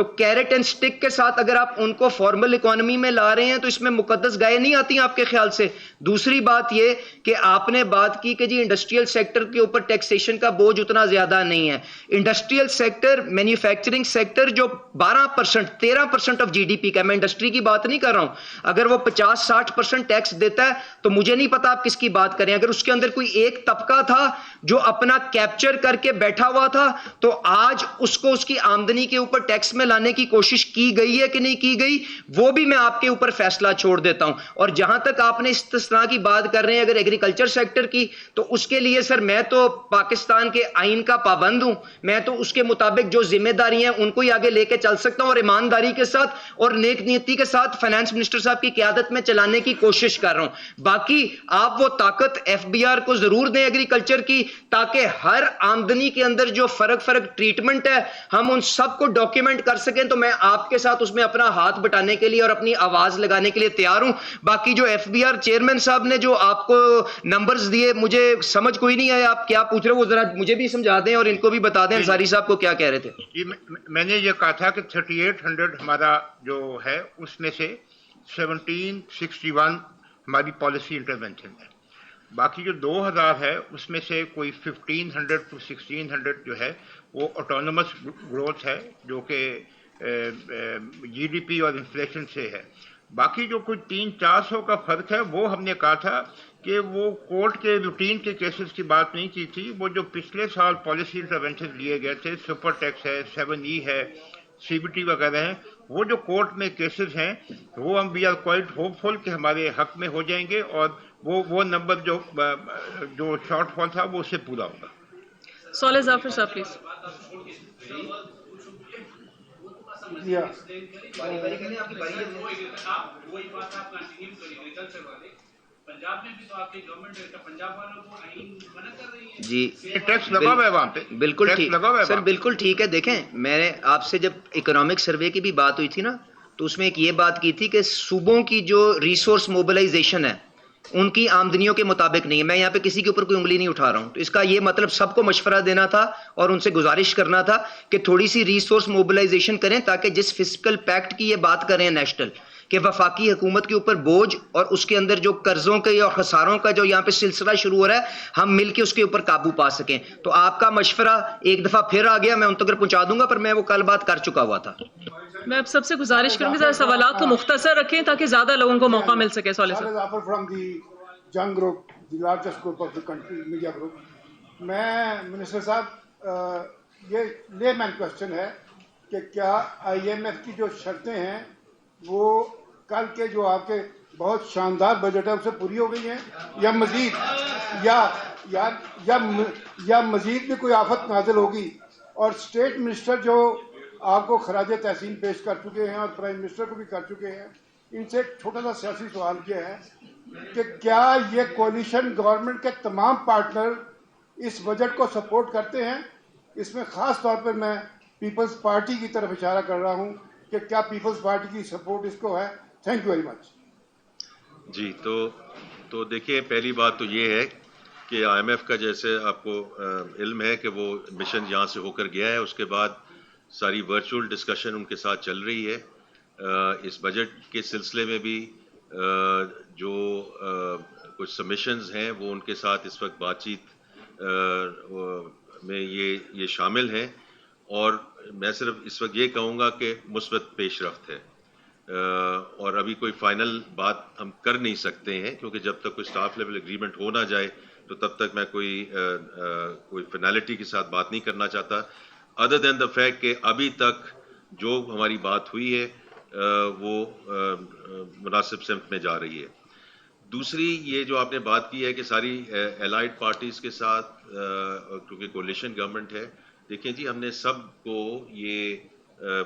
تو کیرٹ اینڈ سٹک کے ساتھ اگر آپ ان کو فارمل اکانومی میں لا رہے ہیں تو اس میں مقدس گائے نہیں آتی ہیں آپ کے خیال سے؟ دوسری بات یہ کہ آپ نے بات کی کہ جی انڈسٹریل سیکٹر کے اوپر ٹیکسیشن کا بوجھ اتنا زیادہ نہیں ہے. انڈسٹریل سیکٹر، مینوفیکچرنگ سیکٹر جو 12% 13% آف جی ڈی پی کا، میں انڈسٹری کی بات نہیں کر رہا ہوں، اگر وہ 50-60% ٹیکس دیتا ہے تو مجھے نہیں پتا آپ کس کی بات کریں. اگر اس کے اندر کوئی ایک طبقہ تھا جو اپنا کیپچر کر کے بیٹھا ہوا تھا تو آج اس کو اس کی آمدنی کے اوپر ٹیکس میں لانے کی کوشش کی گئی ہے کہ نہیں کی گئی، وہ بھی میں آپ کے اوپر فیصلہ چھوڑ دیتا ہوں. اور جہاں تک آپ نے استثناء کی بات کر رہے ہیں اگر ایگریکلچر سیکٹر کی، تو اس کے لیے سر میں تو پاکستان کے آئین کا پابند ہوں، میں تو اس کے مطابق جو ذمہ داری ہیں ان کو ہی آگے لے کے چل سکتا ہوں اور ایمانداری کے ساتھ اور نیک نیتی کے ساتھ فائنانس منسٹر صاحب کی قیادت میں چلانے کی کوشش کر رہا ہوں. باقی آپ وہ طاقت ایف بی آر کو ضرور دیں ایگریکلچر کی، تاکہ ہر آمدنی کے اندر جو فرق ٹریٹمنٹ ہے ہم ان سب کو ڈاکیومنٹ کر سکیں. تو میں آپ کے ساتھ اس میں اپنا ہاتھ بٹانے کے لیے اور اپنی آواز لگانے کے لیے تیار ہوں. باقی جو ایف بی آر چیئرمین صاحب نے جو آپ کو نمبرز دیے مجھے سمجھ کوئی نہیں آیا آپ کیا پوچھ رہے ہو، وہ ذرا مجھے بھی سمجھا دیں اور ان کو بھی بتا دیں انصاری صاحب کو کیا کہہ رہے تھے. جی میں نے یہ کہا تھا کہ 3800 ہمارا جو ہے اس میں سے 1761 ہماری پالیسی انٹرونشن ہے. باقی جو 2000 ہے اس میں سے کوئی 1500 to 1600 جو ہے وہ آٹونومس گروتھ ہے جو کہ جی ڈی پی اور انفلیشن سے ہے. باقی جو کوئی 300-400 کا فرق ہے وہ ہم نے کہا تھا کہ وہ کورٹ کے روٹین کے کیسز کی بات نہیں کی تھی. وہ جو پچھلے سال پالیسی انٹرونشن لیے گئے تھے، سپر ٹیکس ہے، 7E ہے، سی بی ٹی وغیرہ ہیں، وہ جو کورٹ میں کیسز ہیں وہ ہم وی آر کوائٹ ہوپ فل کہ ہمارے حق میں ہو جائیں گے اور وہ نمبر جو شارٹ فال تھا وہ اس سے پورا ہوگا. صالح ظافر صاحب پلیز. جی ٹیکس لگا ہوا ہے وہاں پہ، بالکل ٹیکس ٹھیک لگا ہوا ہے سر، وہاں پہ. بالکل ٹھیک ہے. دیکھیں میں نے آپ سے جب اکنامک سروے کی بھی بات ہوئی تھی نا تو اس میں ایک یہ بات کی تھی کہ صوبوں کی جو ریسورس موبلائزیشن ہے ان کی آمدنیوں کے مطابق نہیں ہے. میں یہاں پہ کسی کے اوپر کوئی انگلی نہیں اٹھا رہا ہوں، تو اس کا یہ مطلب سب کو مشورہ دینا تھا اور ان سے گزارش کرنا تھا کہ تھوڑی سی ریسورس موبلائزیشن کریں تاکہ جس فسکل پیکٹ کی یہ بات کریں نیشنل کہ وفاقی حکومت کے اوپر بوجھ اور اس کے اندر جو قرضوں کے اور خساروں کا جو یہاں پہ سلسلہ شروع ہو رہا ہے ہم مل کے اس کے اوپر قابو پا سکیں. تو آپ کا مشورہ ایک دفعہ پھر آ گیا، میں ان تک پہنچا دوں گا، پر میں وہ کل بات کر چکا ہوا تھا. میں اب سب سے گزارش کروں گی ذرا سوالات کو مختصر رکھیں تاکہ زیادہ لوگوں کو موقع مل سکے. صالح صاحب. فرام دی جنگ group, the largest group of the country media group. میں منسٹر صاحب یہ لے مین کوشچن ہے کہ کیا آئی ایم ایف کی جو شرطیں ہیں وہ کل کے جو آپ کے بہت شاندار بجٹ ہے اسے پوری ہو گئی ہیں یا مزید یا مزید بھی کوئی آفت نازل ہوگی؟ اور اسٹیٹ منسٹر جو آپ کو خراج تحسین پیش کر چکے ہیں اور پرائم منسٹر کو بھی کر چکے ہیں، ان سے ایک چھوٹا سا سیاسی سوال یہ ہے کہ کیا یہ کولیشن گورنمنٹ کے تمام پارٹنر اس بجٹ کو سپورٹ کرتے ہیں؟ اس میں خاص طور پر میں پیپلز پارٹی کی طرف اشارہ کر رہا ہوں کہ کیا پیپلز پارٹی کی سپورٹ اس کو ہے؟ Thank you very much. جی تو دیکھیے پہلی بات تو یہ ہے کہ آئی ایم ایف کا جیسے آپ کو علم ہے کہ وہ مشن یہاں سے ہو کر گیا ہے، اس کے بعد ساری ورچوئل ڈسکشن ان کے ساتھ چل رہی ہے. اس بجٹ کے سلسلے میں بھی جو کچھ سبمیشنز ہیں وہ ان کے ساتھ اس وقت بات چیت میں یہ شامل ہیں، اور میں صرف اس وقت یہ کہوں گا کہ مثبت پیش رفت ہے. اور ابھی کوئی فائنل بات ہم کر نہیں سکتے ہیں کیونکہ جب تک کوئی اسٹاف لیول اگریمنٹ ہو نہ جائے تو تب تک میں کوئی فینالٹی کے ساتھ بات نہیں کرنا چاہتا، ادر دین دا فیکٹ کہ ابھی تک جو ہماری بات ہوئی ہے وہ مناسب سمت میں جا رہی ہے. دوسری یہ جو آپ نے بات کی ہے کہ ساری الائڈ پارٹیز کے ساتھ کیونکہ کولیشن گورنمنٹ ہے، دیکھیں جی ہم نے سب کو یہ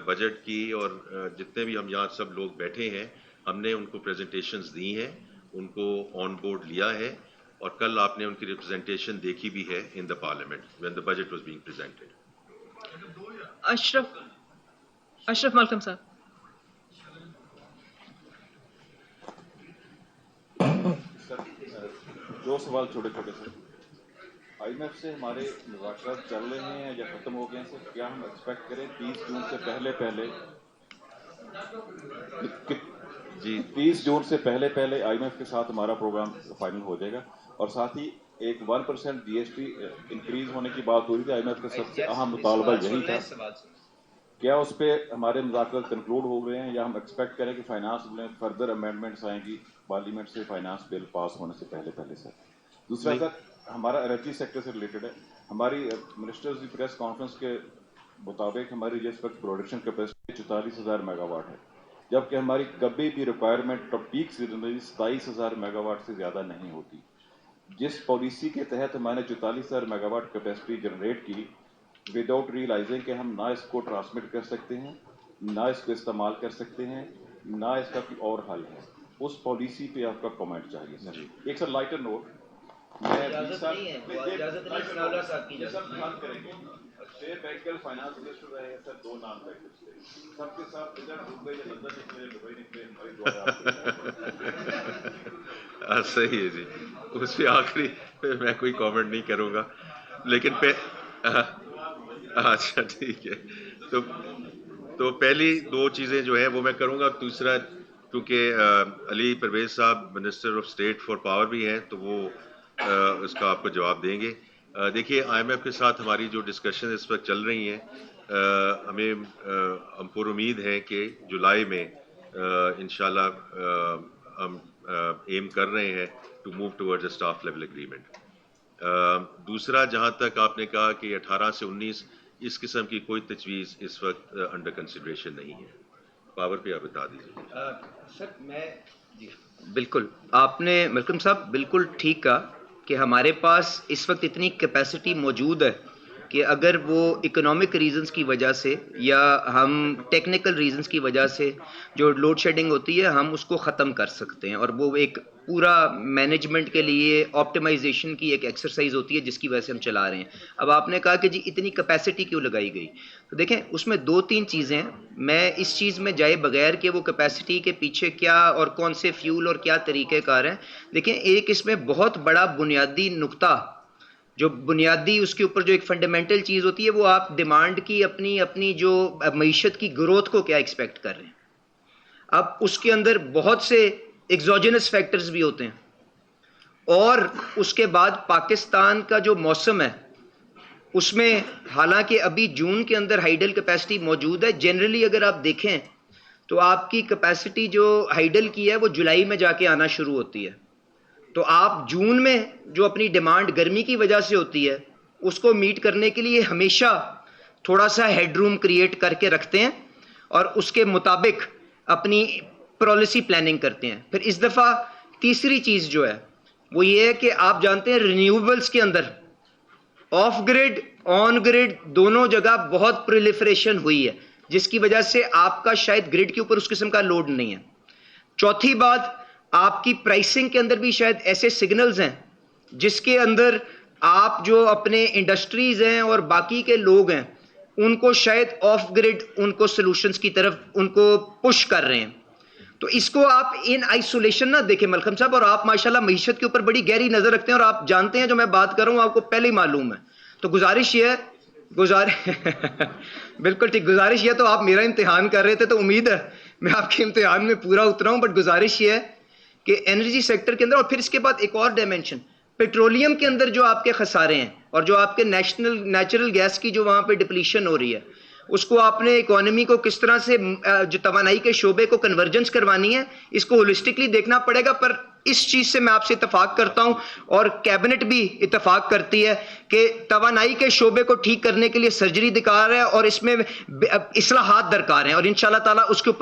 بجٹ کی اور جتنے بھی ہم یہاں سب لوگ بیٹھے ہیں ہم نے ان کو پریزنٹیشنز دی ہیں، ان کو آن بورڈ لیا ہے، اور کل آپ نے ان کی ریپرزنٹیشن دیکھی بھی ہے in the parliament when the budget was being presented. Ashraf ملکم صاحب. دو سوال چھوٹے چھوٹے سے. IMF سے ہمارے مذاکرات چل رہے ہیں یا ختم ہو گئے ہیں سر؟ کیا ہم ایکسپیکٹ کریں 30 جون سے پہلے جی 30 جون سے پہلے IMF کے ساتھ ہمارا پروگرام فائنل ہو جائے گا؟ اور ساتھ ہی ایک 1% GST انکریز ہونے کی بات ہو رہی تھی، IMF کا سب سے اہم مطالبہ یہی تھا، کیا اس پہ ہمارے مذاکرات کنکلوڈ ہو گئے ہیں یا ہم ایکسپیکٹ کریں کہ فائنانس بل میں فردر امینڈمنٹس آئیں گی پارلیمنٹ سے فائنانس بل پاس ہونے سے پہلے سر؟ دوسرا سر ہمارا انرجی سیکٹر سے ریلیٹڈ ہے، ہماری منسٹرز کی پریس کانفرنس کے مطابق ہماری جس وقت پروڈکشن کیپیسٹی 44,000 میگا واٹ ہے، جبکہ ہماری کبھی بھی ریکوائرمنٹ پیک سیزن میں 27,000 میگا واٹ سے زیادہ نہیں ہوتی. جس پالیسی کے تحت ہم نے 44,000 میگا واٹ کیپیسٹی جنریٹ کی وداؤٹ ریئلائزنگ کہ ہم نہ اس کو ٹرانسمٹ کر سکتے ہیں، نہ اس کو استعمال کر سکتے ہیں، نہ اس کا کوئی اور حل ہے، اس پالیسی پہ آپ کا کامنٹ چاہیے سر. ایک سر لائٹر نوٹ، چھ بینکر فائنانس منسٹر رہے ہیں سر، 2 نان بینکر تھے، سب کے ساتھ ادھر ڈوبے یا لندن نکلے دبئی نکلے، ہماری دعا صحیح ہے جی. اس پہ آخری میں کوئی کامنٹ نہیں کروں گا، لیکن اچھا ٹھیک ہے. تو پہلی 2 چیزیں جو ہیں وہ میں کروں گا. دوسرا کیونکہ علی پرویز صاحب minister of state for power بھی ہیں تو وہ اس کا آپ کو جواب دیں گے. دیکھیے IMF کے ساتھ ہماری جو ڈسکشن اس وقت چل رہی ہیں، ہم پر امید ہیں کہ جولائی میں انشاءاللہ ہم ایم کر رہے ہیں to move towards a staff level agreement. دوسرا جہاں تک آپ نے کہا کہ 18 سے 19 اس قسم کی کوئی تجویز اس وقت انڈر کنسیڈریشن نہیں ہے. پاور پہ آپ بتا دیجیے. سر میں بالکل، آپ نے ملکم صاحب بالکل ٹھیک کہا کہ ہمارے پاس اس وقت اتنی کیپیسٹی موجود ہے کہ اگر وہ اکنامک ریزنز کی وجہ سے یا ہم ٹیکنیکل ریزنز کی وجہ سے جو لوڈ شیڈنگ ہوتی ہے ہم اس کو ختم کر سکتے ہیں، اور وہ ایک پورا مینجمنٹ کے لیے آپٹیمائزیشن کی ایک ایکسرسائز ہوتی ہے جس کی وجہ سے ہم چلا رہے ہیں. اب آپ نے کہا کہ جی اتنی کیپیسٹی کیوں لگائی گئی، تو دیکھیں اس میں 2-3 چیزیں ہیں. میں اس چیز میں جائے بغیر کہ وہ کیپیسٹی کے پیچھے کیا اور کون سے فیول اور کیا طریقہ کار ہیں، دیکھیں ایک اس میں بہت بڑا بنیادی نقطہ جو بنیادی اس کے اوپر جو ایک فنڈامنٹل چیز ہوتی ہے وہ آپ ڈیمانڈ کی اپنی جو معیشت کی گروتھ کو کیا ایکسپیکٹ کر رہے ہیں. اب اس کے اندر بہت سے ایگزوجنس فیکٹرز بھی ہوتے ہیں، اور اس کے بعد پاکستان کا جو موسم ہے اس میں حالانکہ ابھی جون کے اندر ہائیڈل کیپیسٹی موجود ہے، جنرلی اگر آپ دیکھیں تو آپ کی کیپیسٹی جو ہائیڈل کی ہے وہ جولائی میں جا کے آنا شروع ہوتی ہے. تو آپ جون میں جو اپنی ڈیمانڈ گرمی کی وجہ سے ہوتی ہے اس کو میٹ کرنے کے لیے ہمیشہ تھوڑا سا ہیڈ روم کریٹ کر کے رکھتے ہیں اور اس کے مطابق اپنی پالیسی پلاننگ کرتے ہیں. پھر اس دفعہ تیسری چیز جو ہے وہ یہ ہے کہ آپ جانتے ہیں رینیویبلز کے اندر آف گریڈ آن گریڈ دونوں جگہ بہت پریلیفریشن ہوئی ہے، جس کی وجہ سے آپ کا شاید گریڈ کے اوپر اس قسم کا لوڈ نہیں ہے. چوتھی بات، آپ کی پرائسنگ کے اندر بھی شاید ایسے سگنلز ہیں جس کے اندر آپ جو اپنے انڈسٹریز ہیں اور باقی کے لوگ ہیں ان کو شاید آف گریڈ ان کو سلوشنز کی طرف ان کو پش کر رہے ہیں. تو اس کو آپ ان آئسولیشن نہ دیکھیں ملکم صاحب، اور آپ ماشاءاللہ معیشت کے اوپر بڑی گہری نظر رکھتے ہیں اور آپ جانتے ہیں جو میں بات کر رہا ہوں آپ کو پہلے ہی معلوم ہے. تو گزارش یہ ہے بالکل ٹھیک، گزارش یہ تو آپ میرا امتحان کر رہے تھے تو امید ہے میں آپ کے امتحان میں پورا اترا ہوں. بٹ گزارش یہ ہے کہ انرجی سیکٹر کے اندر، اور پھر اس کے بعد ایک اور ڈائمنشن پیٹرولیم کے اندر جو آپ کے خسارے ہیں اور جو آپ کے نیچرل گیس کی جو وہاں پہ ڈپلیشن ہو رہی ہے اس کو آپ نے اکانومی کو کس طرح سے جو توانائی کے شعبے کو کنورجنس کروانی ہے اس کو ہولسٹکلی دیکھنا پڑے گا. پر اس چیز سے میں آپ سے اتفاق کرتا ہوں اور کیبنٹ بھی اتفاق کرتی ہے کہ توانائی کے شعبے کو ٹھیک کرنے کے لیے سرجری درکار ہے اور اس میں اصلاحات درکار ہیں، اور انشاءاللہ تعالی اس کے اوپر